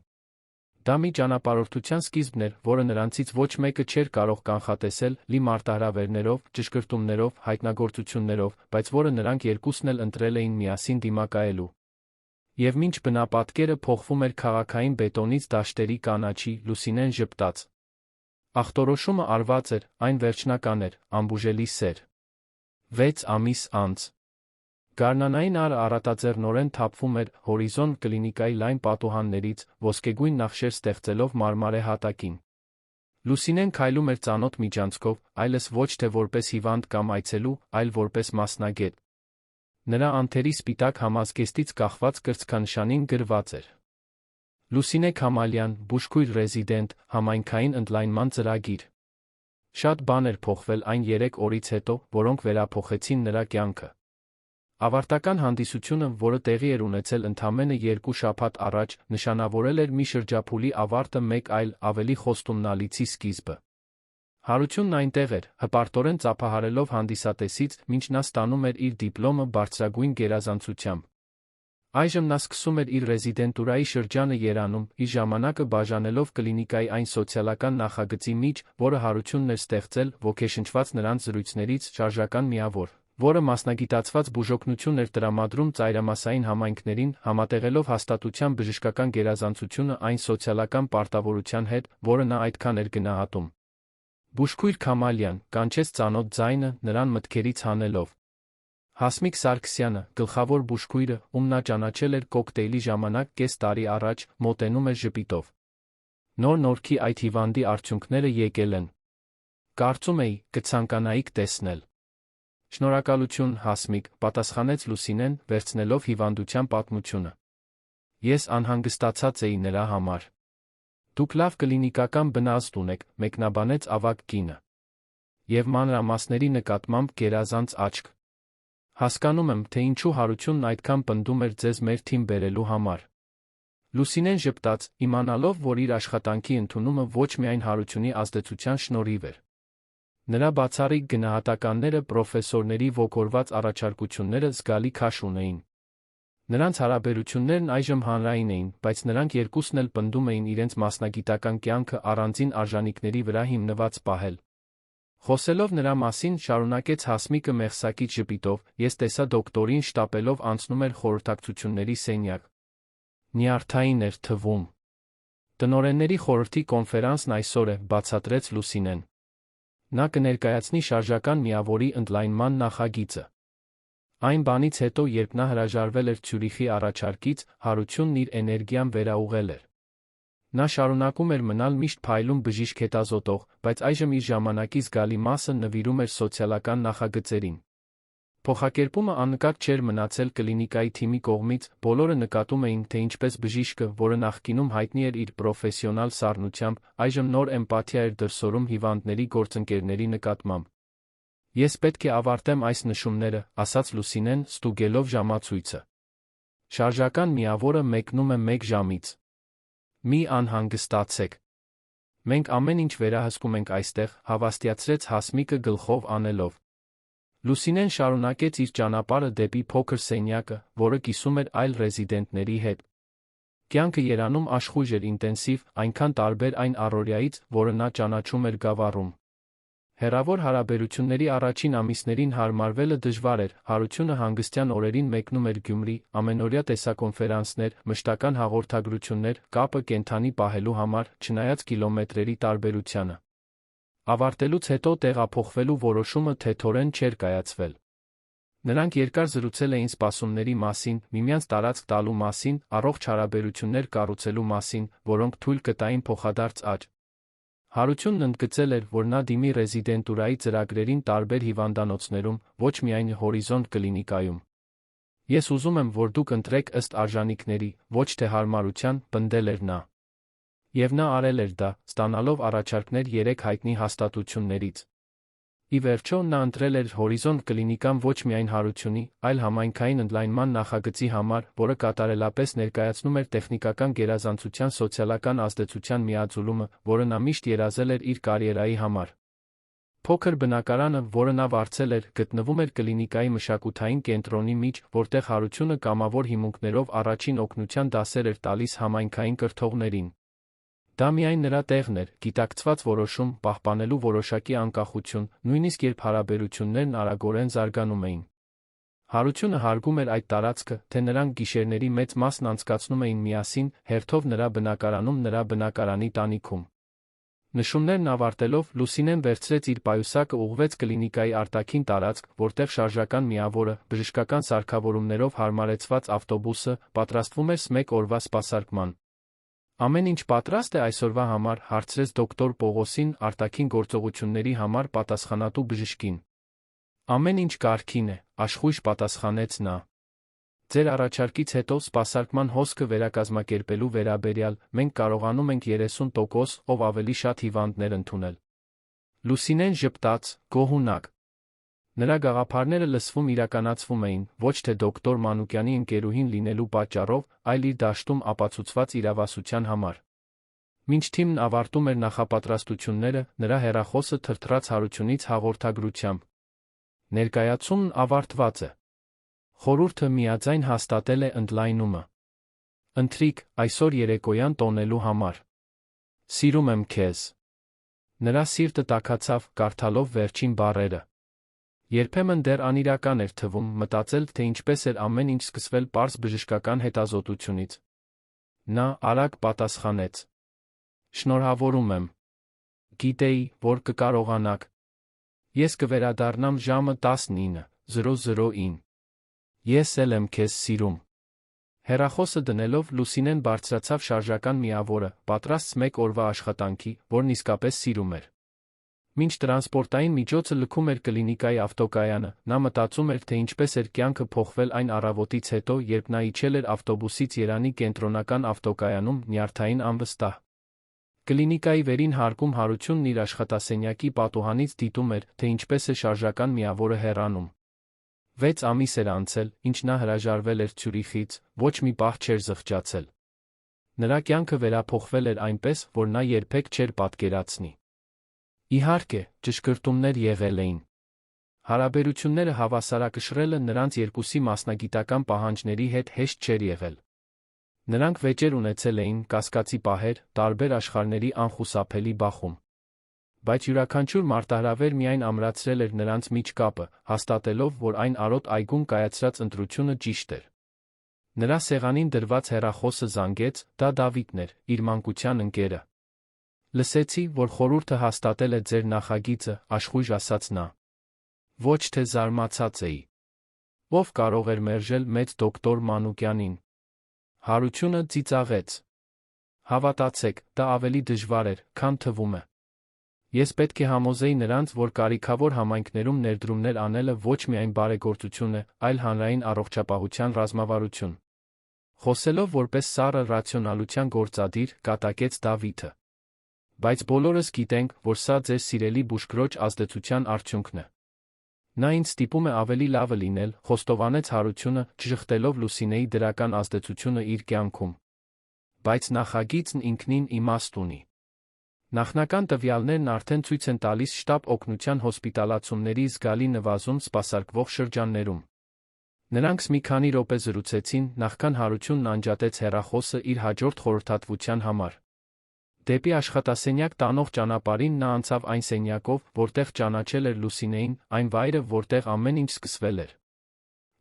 Դա մի ճանապարհորդության սկիզբն էր, որը նրանցից ոչ մեկը չէր կարող կանխատեսել, լի մարտահրավերներով, ճշգրտումներով, հայտնագործություններով, բայց որը նրանք երկուսն էլ ընտրել էին միասին դիմակայելու։ Եվ մինչ բնապատկերը փոխվում էր քաղաքային բետոնից դաշտերի կանաչի, Լուսինեն ժպտաց։ Ախտորոշումը արված էր, այն վերջնական էր, անբուժելի սեր։ 6 ամիս անց գարնանային արը առատաձեռնորեն թափվում էր հորիզոն կլինիկայի լայն պատուհաններից, ոսկեգույն նախշեր ստեղծելով մարմարե հատակին։ Լուսինեն քայլում էր ծանոթ միջանցքով, այլս ոչ թե որպես հիվանդ կամ այցելու, այլ որպես մասնագետ։ Նրա անթերի սպիտակ համազգեստից կախված կրծքանշանին գրված էր. Լուսինե Քամալյան, բուժքույր ռեզիդենտ, համայնքային ընդլայնման ծրագիր։ Շատ բան էր փոխվել այն 3 օրից հետո, որոնք վերափոխեցին նրա կյանքը։ Ավարտական հանդիսությունը, որը տեղի էր ունեցել ընդամենը 2 շաբաթ առաջ, նշանավորել էր մի շրջափուլի ավարտը, մեկ այլ, ավելի խոստումնալիցի սկիզբը։ Հարությունն այնտեղ էր, հպարտորեն ծափահարելով հանդիսատեսից, մինչ նա ստանում էր իր դիպլոմը բարձրագույն գերազանցությամբ։ Այժմ նա սկսում էր իր ռեզիդենտուրայի շրջանը Երանում, իր ժամանակը բաժանելով կլինիկայի այն սոցիալական նախագծի մեջ, որը Հարությունն էր ստեղծել, ոգեշնչված նրանց զրույցներից, շարժական միավոր, որը մասնագիտացված բուժօգնություն էր տրամադրում ծայրամասային համայնքներին, համատեղելով հաստատության բժշկական գերազանցությունը այն սոցիալական պարտավորության հետ, որը նա այդքան էր գնահատում։ Բուժքույր Քամալյան, կանչեց ծանոթ ձայնը, նրան մտքերից հանելով։ Հասմիկ Սարգսյանը, գլխավոր բուժքույրը, ում նա ճանաչել էր կոկտեյլի ժամանակ կես տարի առաջ, մոտենում էր ժպիտով։ Նոր նորքի այդ հիվանդի արդյունքները եկել են։ Կարծում էի, կցանկանայիք տեսնել։ Շնորհակալություն, Հասմիկ, պատասխանեց Լուսինեն, վերցնելով հիվանդության պատմությունը։ Ես անհանգստացած էի նրա համար։ Դուք լավ կլինիկական բնազդ ունեք, մեկնաբանեց ավագ կինը։ Եվ մանրամասների նկատմամբ գերազանց աչք։ Հասկանում եմ, թե ինչու Հարությունն այդքան պնդում էր ձեզ մեր թիմ բերելու համար։ Լուսինեն ժպտաց, իմանալով, որ իր աշխատանքի ընդունումը ոչ միայն Հարությունի ազդեցության շնորհիվ էր։ Նրա բացառիկ գնահատականները, պրոֆեսորների ոգորված առաջարկությունները զգալի քաշ ունեին։ Նրանց հարաբերություններն այժմ հանրային էին, բայց նրանք երկուսն էլ պնդում էին իրենց մասնագիտական կյանքը առանձին արժանինքների վրա հիմնված պահել։ Խոսելով նրա մասին, շարունակեց Հասմիկը մեղսակից ժպիտով, ես տեսա դոկտորին շտապելով անցնում էր խորհրդակցությունների սենյակ։ Նյարդային էր թվում։ Տնօրենների խորհրդի կոնֆերանսն այսօր է, բացատրեց Լուսինեն։ Նա կներկայացնի շարժական միավորի ընդլայնման նախագիծը։ Այն բանից հետո, երբ նա հրաժարվել էր Ցյուրիխի առաջարկից, Հարությունն իր էներգիան վերաուղղել էր։ Նա շարունակում էր մնալ միշտ փայլուն բժիշկ հետազոտող, բայց այժմ իր ժամանակի զգալի մասը նվիրում էր սոցիալական նախագծերին։ Փոխակերպումը աննկատ չէր մնացել կլինիկայի թիմի կողմից, բոլորը նկատում էին, թե ինչպես բժիշկը, որը նախկինում հայտնի էր իր պրոֆեսիոնալ սառնությամբ, այժմ նոր էմպաթիա էր դրսևորում հիվանդների գործընկերների նկատմամբ։ Ես պետք է ավարտեմ այս նշումները, ասաց Լուսինեն, ստուգելով ժամացույցը։ Շարժական միավորը մեկնում է 1 ժամից։ Մի անհանգստացեք։ Մենք ամեն ինչ վերահսկում ենք այստեղ, հավաստիացրեց Հասմիկը գլխով անելով։ Լուսինեն շարունակեց իր ճանապարհը դեպի փոքր սենյակը, որը կիսում էր այլ ռեզիդենտների հետ։ Կյանքը Երանում աշխույժ էր, ինտենսիվ, այնքան տարբեր այն առօրյայից, որը նա ճանաչում էր Գավառում։ Հեռավոր հարաբերությունների առաջին ամիսներին հարմարվելը դժվար էր, Հարությունը հանգստյան օրերին մեկնում էր Գյումրի, ամենօրյա տեսակոնֆերանսներ, մշտական հաղորդագրություններ, կապը կենդանի պահելու համար, չնայած կիլոմետրերի տարբերությանը։ Ավարտելուց հետո տեղափոխվելու որոշումը թեթորեն չէր կայացվել։ Նրանք երկար զրուցել էին սպասումների մասին, միմյանց տարածք տալու մասին, առողջ հարաբերություններ կառուցելու մասին, որոնք թույլ կտային փոխադարձ աճ։ Հարությունն ընդգծել էր, որ նա դիմի ռեզիդենտուրայի ծրագրերին տարբեր հիվանդանոցներում, ոչ միայն Հորիզոնտ կլինիկայում։ Ես ուզում եմ, որ դուք ընտրեք ըստ արժանինքների, ոչ թե հարմարության, պնդել էր նա։ Եվ նա արել էր դա, ստանալով առաջարկներ 3 հայտնի հաստատություններից։ Ի վերջո, նա ընտրել էր Հորիզոնտ կլինիկան ոչ միայն հարությունի, այլ համայնքային ընդլայնման նախագծի համար, որը կատարելապես ներկայացնում էր տեխնիկական գերազանցության սոցիալական ազդեցության միաձուլումը, որը նա միշտ երազել էր իր կարիերայի համար։ Փոքր բնակարանը, որը նա վարձել էր, գտնվում էր կլինիկայի մշակութային կենտրոնի մեջ, որտեղ հարությունը կամավոր հիմունքներով առաջին օգնության դասեր էր տալիս համայնքային կրթողներին։ Դա միայն նրա տեղն էր, գիտակցված որոշում, պահպանելու որոշակի անկախություն, նույնիսկ երբ հարաբերություններն արագորեն զարգանում էին։ Հարությունը հարգում էր այդ տարածքը, թե նրանք գիշերների մեծ մասն անցկացնում էին միասին, հերթով նրա բնակարանում, նրա բնակարանի տանիքում։ Նշումներն ավարտելով, Լուսինեն վերցրեց իր պայուսակը, ուղղվեց կլինիկայի արտաքին տարածք, որտեղ շարժական միավորը, բժշկական սարքավորումներով հարմարեցված ավտոբուսը, պատրաստվում էր 1 օրվա սպասարկման։ Ամեն ինչ պատրաստ է այսօրվա համար, հարցրեց դոկտոր Պողոսին, արտաքին գործողությունների համար պատասխանատու բժշկին։ Ամեն ինչ կարգին է, աշխույժ պատասխանեց նա։ Ձեր առաջարկից հետո սպասարկման հոսքը վերակազմակերպելու վերաբերյալ, մենք կարողանում ենք 30% ով ավելի շատ հիվանդներ ընդունել։ Լուսինեն ժպտաց, գոհունակ։ Նրա գաղափարները լսվում իրականացվում էին, ոչ թե դոկտոր Մանուկյանի ընկերուհին լինելու պատճառով, այլ իր դաշտում ապացուցված իրավասության համար։ Մինչ թիմն ավարտում էր նախապատրաստությունները, նրա հեռախոսը թրթռաց հարությունից հաղորդագրությամբ։ Ներկայացումն ավարտված է։ Խորհուրդը միաձայն հաստատել է ընդլայնումը։ Ընթրիք, այսօր երեկոյան տոնելու համար։ Սիրում եմ քեզ։ Նրա սիրտը տաքացավ, կարդալով վերջին բառերը։ Երբեմն դեռ անիրական էր թվում մտածել, թե ինչպես էր ամեն ինչ սկսվել պարզ բժշկական հետազոտությունից։ Նա արագ պատասխանեց. Շնորհավորում եմ։ Գիտեի, որ կկարողանաք։ Ես կվերադառնամ ժամը 19:00-ին։ Ես էլ եմ քեզ սիրում։ Հեռախոսը դնելով Լուսինեն բարձրացավ շարժական միավորը, պատրաստ 1 օրվա աշխատանքի, որն իսկապես սիրում էր։ Մինչ տրանսպորտային միջոցը լքում էր կլինիկայի ավտոկայանը, նա մտածում էր, թե ինչպես էր կյանքը փոխվել այն առավոտից հետո, երբ նա իջել էր ավտոբուսից Երանի կենտրոնական ավտոկայանում, նյարդային անվստահ։ Կլինիկայի վերին հարկում հարությունն իր աշխատասենյակի պատուհանից դիտում էր, թե ինչպես է շարժական միավորը հեռանում։ 6 ամիս էր անցել, ինչ նա հրաժարվել էր Ցյուրիխից, ոչ մի պահ չէր զղջացել։ Նրա կյանքը վերափոխվել էր այնպես, որ նա երբեք չէր պատկերացնի։ Իհարկե, ճշգրտումներ եղել էին։ Հարաբերությունները հավասարակշռելը նրանց երկուսի մասնագիտական պահանջների հետ հեշտ չէր եղել։ Նրանք վեճեր ունեցել էին, կասկածի պահեր, տարբեր աշխարհների անխուսափելի բախում։ Բայց յուրաքանչյուր մարտահրավեր միայն ամրացրել էր նրանց միջ կապը, հաստատելով, որ այն արոտ այգում կայացրած ընտրությունը ճիշտ էր։ Նրա սեղանին դրված հեռախոսը զանգեց, դա Դավիթն էր, իր մանկության ընկերը։ Լսեցի, որ խորհուրդը հաստատել է ձեր նախագիծը, աշխույժ ասաց նա։ Ոչ թե զարմացած էի։ Ով կարող էր մերժել մեծ դոկտոր Մանուկյանին։ Հարությունը ծիծաղեց։ Հավատացեք, դա ավելի դժվար էր, քան թվում է։ Ես պետք է համոզեի նրանց, որ կարիքավոր համայնքներում ներդրումներ անելը ոչ միայն բարեգործություն է, այլ հանրային առողջապահության ռազմավարություն։ Խոսելով որպես սառը ռացիոնալության գործադիր, կատակեց Դավիթը։ Բայց բոլորս գիտենք, որ սա ձեր սիրելի բուժքրոջ ազդեցության արդյունքն է։ Նա ինձ ստիպում է ավելի լավը լինել, խոստովանեց Հարությունը, չժխտելով Լուսինեի դրական ազդեցությունը իր կյանքում։ Բայց նախագիծն ինքնին իմաստ ունի։ Նախնական տվյալներն արդեն ցույց են տալիս շտապ օգնության հոսպիտալացումների զգալի նվազում սպասարկվող շրջաններում։ Նրանք մի քանի րոպե զրուցեցին, նախքան Հարությունն անջատեց հեռախոսը իր հաջորդ խորհրդատվության համար։ Դեպի աշխատասենյակ տանող ճանապարհին նա անցավ այն սենյակով, որտեղ ճանաչել էր Լուսինեին, այն վայրը, որտեղ ամեն ինչ սկսվել էր։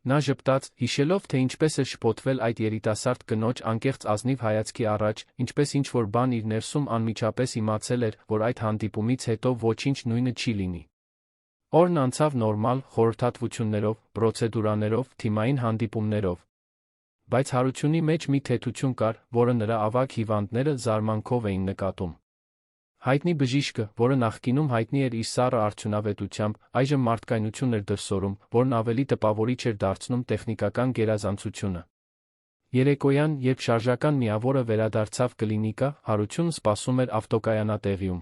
Նա ժպտաց, հիշելով, թե ինչպես էր շփոթվել այդ երիտասարդ կնոջ անկեղծ ազնիվ հայացքի առաջ, ինչպես ինչ-որ բան իր ներսում անմիջապես իմացել էր, որ այդ հանդիպումից հետո ոչինչ նույնը չի լինի։ Օրն անցավ նորմալ, խորհրդատվություններով, պրոցեդուրաներով, թիմային հանդիպումներով։ Բայց Հարությունի մեջ մի թեթություն կար, որը նրա ավագ հիվանդները զարմանքով էին նկատում։ Հայտնի բժիշկը, որը նախկինում հայտնի էր իր սառը արդյունավետությամբ, այժմ մարդկայնություն էր դրսևորում, որն ավելի տպավորիչ էր դարձնում տեխնիկական գերազանցությունը։ Երեկոյան, երբ շարժական միավորը վերադարձավ կլինիկա, Հարությունն սպասում էր ավտոկայանատեղիում։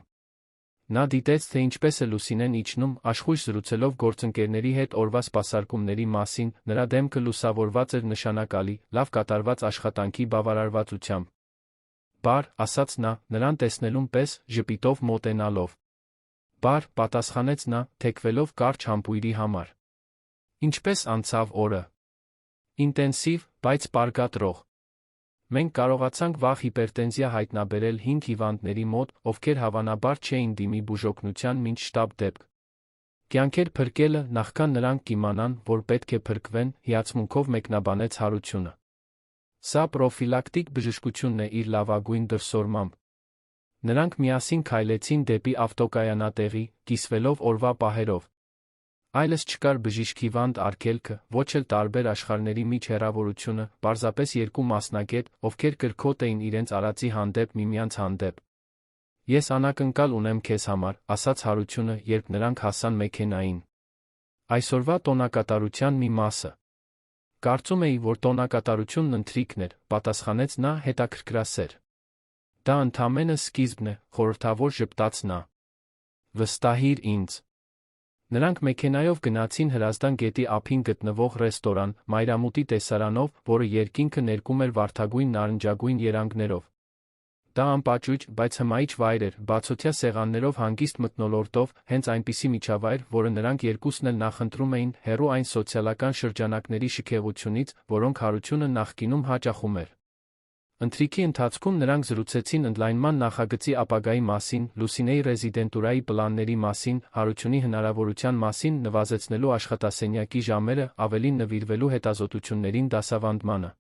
Նա դիտեց, թե ինչպես է Լուսինեն իջնում, աշխույժ զրուցելով գործընկերների հետ օրվա սպասարկումների մասին, նրա դեմքը լուսավորված էր նշանակալի, լավ կատարված աշխատանքի բավարարվածությամբ։ «Բար», ասաց նա, նրան տեսնելուն պես, ժպիտով մոտենալով։ «Բար», պատասխանեց նա, թեքվելով կարճ համբույրի համար։ «Ինչպես անցավ օրը»։ «Ինտենսիվ, բայց պարգատրող։ Մենք կարողացանք վաղ հիպերտենզիա հայտնաբերել 5 հիվանդների մոտ, ովքեր հավանաբար չէին դիմի բուժօգնության մինչ շտապ դեպք։ Կյանքեր փրկելը, նախքան նրանք կիմանան, որ պետք է փրկվեն», հիացմունքով մեկնաբանեց Հարությունը։ «Սա պրոֆիլակտիկ բժշկությունն է իր լավագույն դրսևորմամբ»։ Նրանք միասին քայլեցին դեպի ավտոկայանատեղի, կիսվելով օրվա պահերով։ Այլևս չկար բժիշկ-հիվանդ արգելքը, ոչ էլ տարբեր աշխարհների միջ հեռավորությունը, պարզապես երկու մասնագետ, ովքեր կրքոտ էին իրենց արածի հանդեպ միմյանց հանդեպ։ «Ես անակնկալ ունեմ քեզ համար», ասաց Հարությունը, երբ նրանք հասան մեքենային։ «Այսօրվա տոնակատարության մի մասը»։ «Կարծում էի, որ տոնակատարությունն ընթրիքն էր», պատասխանեց նա հետաքրքրասեր։ «Դա ընդամենը սկիզբն է», խորհրդավոր ժպտաց նա։ «Վստահիր ինձ»։ Նրանք մեքենայով գնացին Հրազդան գետի ափին գտնվող ռեստորան, մայրամուտի տեսարանով, որը երկինքը ներկում էր վարդագույն նարնջագույն երանգներով։ Դա անպաճույճ, բայց հմայիչ վայր էր, բացօթյա սեղաններով հանգիստ մթնոլորտով, հենց այնպիսի միջավայր, որը նրանք երկուսն էլ նախընտրում էին, հեռու այն սոցիալական շրջանակների շքեղությունից, որոնք Հարությունը նախկինում հաճախում էր։ Ընթրիքի ընթացքում նրանք զրուցեցին ընդլայնման նախագծի ապագայի մասին, Լուսինեի ռեզիդենտուրայի պլանների մասին, Հարությունի հնարավորության մասին նվազեցնելու աշխատասենյակի ժամերը, ավելին նվիրվելու հետազոտություններին դասավանդմանը։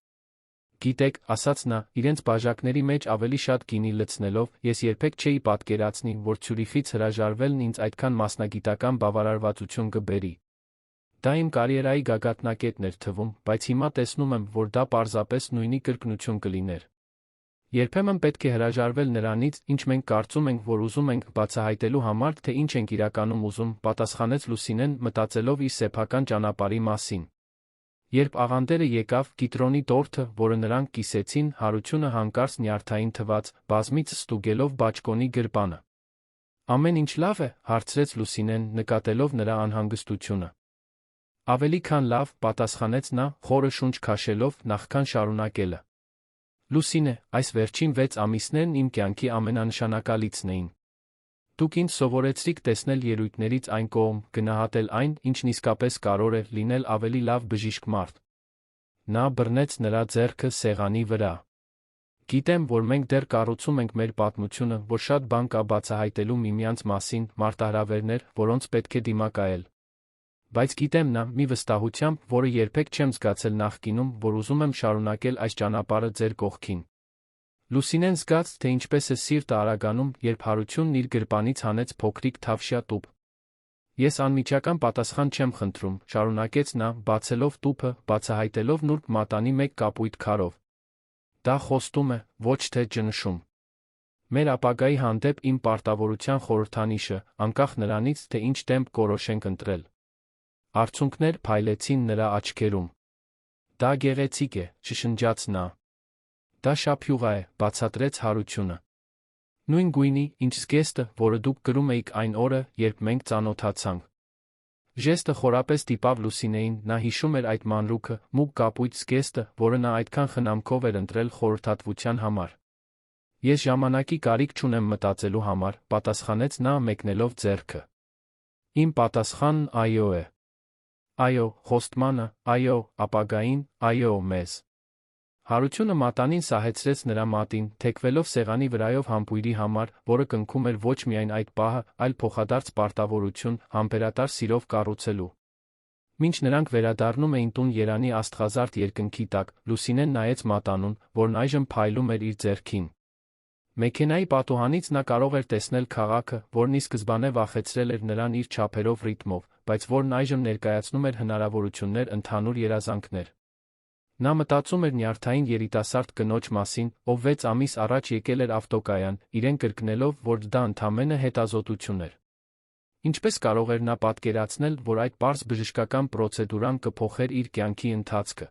«Գիտեք», ասաց նա, իրենց բաժակների մեջ ավելի շատ գինի լցնելով, «ես երբեք չէի պատկերացնի, որ Ցյուրիխից հրաժարվելն ինձ այդքան մասնագիտական բավարարվածություն կբերի։ Դա իմ կարիերայի գագաթնակետն էր թվում, բայց հիմա տեսնում եմ, որ դա պարզապես նույնի կրկնություն կլիներ։ Երբեմն պետք է հրաժարվել նրանից, ինչ մենք կարծում ենք, որ ուզում ենք, բացահայտելու համար, թե ինչ ենք իրականում ուզում», պատասխանեց Լուսինեն, մտածելով իր սեփական ճանապարհի մասին։ Երբ աղանդերը եկավ, կիտրոնի տորթը, որը նրանք կիսեցին, Հարությունը հանկարծ նյարդային թվաց, բազմիցս ստուգելով բաճկոնի գրպանը։ «Ամեն ինչ լավ է», հարցրեց Լուսինեն, նկատելով նրա անհանգստությունը։ «Ավելի քան լավ», պատասխանեց նա, խորը շունչ քաշելով, նախքան շարունակելը։ «Լուսինե, այս վերջին 6 ամիսներն իմ կյանքի ամենանշանակալիցն էին։ Դուք ինձ սովորեցրիք տեսնել ելույթներից այն կողմ, գնահատել այն, ինչն իսկապես կարող է լինել ավելի լավ բժիշկ մարդ»։ Նա բռնեց նրա ձեռքը սեղանի վրա։ «Գիտեմ, որ մենք դեռ կառուցում ենք մեր պատմությունը, որ շատ բան կա բացահայտելու միմյանց մասին, մարտահրավերներ, որոնց պետք է դիմակայել։ Բայց գիտեմ նա, մի վստահությամբ, որը երբեք չեմ զգացել նախկինում, որ ուզում եմ շարունակել այս ճանապարհը ձեր կողքին»։ Լուսինեն զգաց, թե ինչպես է սիրտը արագանում, երբ Հարությունն իր գրպանից հանեց փոքրիկ թավշյա տուփ։ «Ես անմիջական պատասխան չեմ խնդրում», շարունակեց նա, բացելով տուփը, բացահայտելով նուրբ մատանի մեկ կապույտ քարով։ «Դա խոստում է, ոչ թե ճնշում։ Մեր ապագայի հանդեպ իմ պարտավորության խորհրդանիշը, անկախ նրանից, թե ինչ դեմք կորոշենք ընտրել»։ Արցունքներ փայլեցին նրա աչքերում։ «Դա գեղեցիկ է», շշնջաց նա։ «Դա շափյուղա է», բացատրեց Հարությունը։ «Նույն գույնի, ինչ զգեստը, որը դուք կրում էիք այն օրը, երբ մենք ծանոթացանք»։ Ժեստը խորապես դիպավ Լուսինեին, նա հիշում էր այդ մանրուքը, մուգ կապույտ զգեստը, որը նա այդքան խնամքով էր ընտրել խորհրդատվության համար։ «Ես ժամանակի կարիք չունեմ մտածելու համար», պատասխանեց նա մեկնելով ձեռքը։ «Իմ պատասխանն այո է։ Այո, խոստմանը, այո, ապագային, այո, մեզ»։ Հարությունը մատանին սահեցրեց նրա մատին, թեքվելով սեղանի վրայով համբույրի համար, որը կնքում էր ոչ միայն այդ պահը, այլ փոխադարձ պարտավորություն, համբերատար սիրով կառուցելու։ Մինչ նրանք վերադառնում էին տուն Երանի աստղազարդ երկնքի տակ, Լուսինեն նայեց մատանուն, որն այժմ փայլում էր իր ձեռքին։ Մեքենայի պատուհանից նա կարող էր տեսնել քաղաքը, որն ի սկզբանե վախեցրել էր նրան իր չափերով ռիթմով, բայց որն այժմ ներկայացնում էր հնարավորություններ ընդհանուր երազանքներ։ Նա մտածում էր նյարդային երիտասարդ կնոջ մասին, ով 6 ամիս առաջ եկել էր ավտոկայան, իրեն կրկնելով, որ դա ընդամենը հետազոտություն էր։ Ինչպես կարող էր նա պատկերացնել, որ այդ պարզ բժշկական պրոցեդուրան կփոխեր իր կյանքի ընթացքը։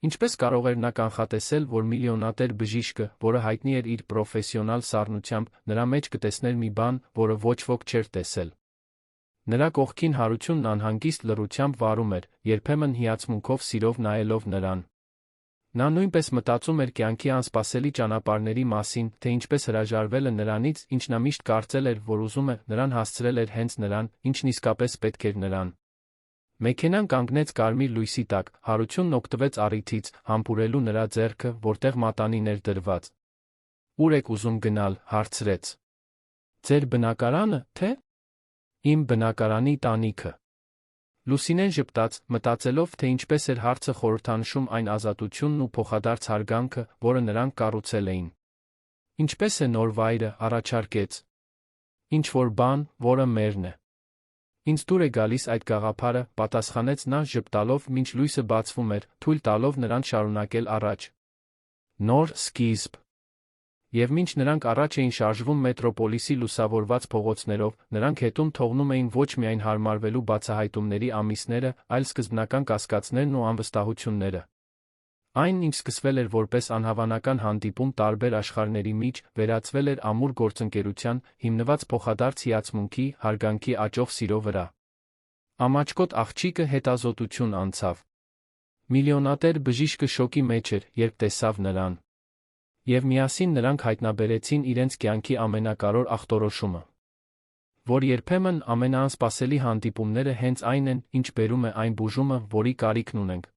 Ինչպես կարող էր նա կանխատեսել, որ միլիոնատեր բժիշկը, որը հայտնի էր իր պրոֆեսիոնալ սառնությամբ, նրա մեջ կտեսներ մի բան, որը ոչ ոք չէր տեսել։ Նրա կողքին հարությունն անհանգիստ լռությամբ վարում էր, երբեմն հիացմունքով սիրով նայելով նրան։ Նա նույնպես մտածում էր կյանքի անսպասելի ճանապարհների մասին, թե ինչպես հրաժարվելը նրանից, ինչ նա միշտ կարծել էր, որ ուզում է, նրան հասցրել էր հենց նրան, ինչն իսկապես պետք էր նրան։ Մեքենան կանգնեց կարմիր լույսի տակ, հարությունն օգտվեց առիթից, համբուրելու նրա ձեռքը, որտեղ մատանին էր դրված։ «Ուր եք ուզում գնալ», հարցրեց։ «Ձեր բնակարանը, թե»։ «Իմ բնակարանի տանիքը»։ Լուսինեն ժպտաց, մտածելով, թե ինչպես էր հարցը խորհրդանշում այն ազատությունն ու փոխադարձ հարգանքը, որը նրանք կառուցել էին։ «Ինչպես է նոր վայրը», առաջարկեց։ «Ինչ-որ բան, որը մերն է»։ «Ինձ դուր է գալիս այդ գաղափարը», պատասխանեց նա ժպտալով, մինչ լույսը բացվում էր, թույլ տալով նրան շարունակել առաջ։ Նոր սկիզբ։ Եվ մինչ նրանք առաջ էին շարժվում մետրոպոլիսի լուսավորված փողոցներով, նրանք հետում թողնում էին ոչ միայն հարմարվելու բացահայտումների ամիսները, այլ սկզբնական կասկածներն ու անվստահությունները։ Այն, ինչ սկսվել էր որպես անհավանական հանդիպում տարբեր աշխարհների միջ, վերածվել էր ամուր գործընկերության, հիմնված փոխադարձ հիացմունքի, հարգանքի աճող սիրո վրա։ Ամաչկոտ աղջիկը հետազոտություն անցավ։ Միլիոնատեր բժիշկը շոկի մեջ էր, երբ տեսավ նրան։ Եվ միասին նրանք հայտնաբերեցին իրենց կյանքի ամենակարևոր ախտորոշումը, որ երբեմն ամենաանսպասելի հանդիպումները հենց այն են, ինչ բերում է այն բուժումը, որի կարիքն ունենք։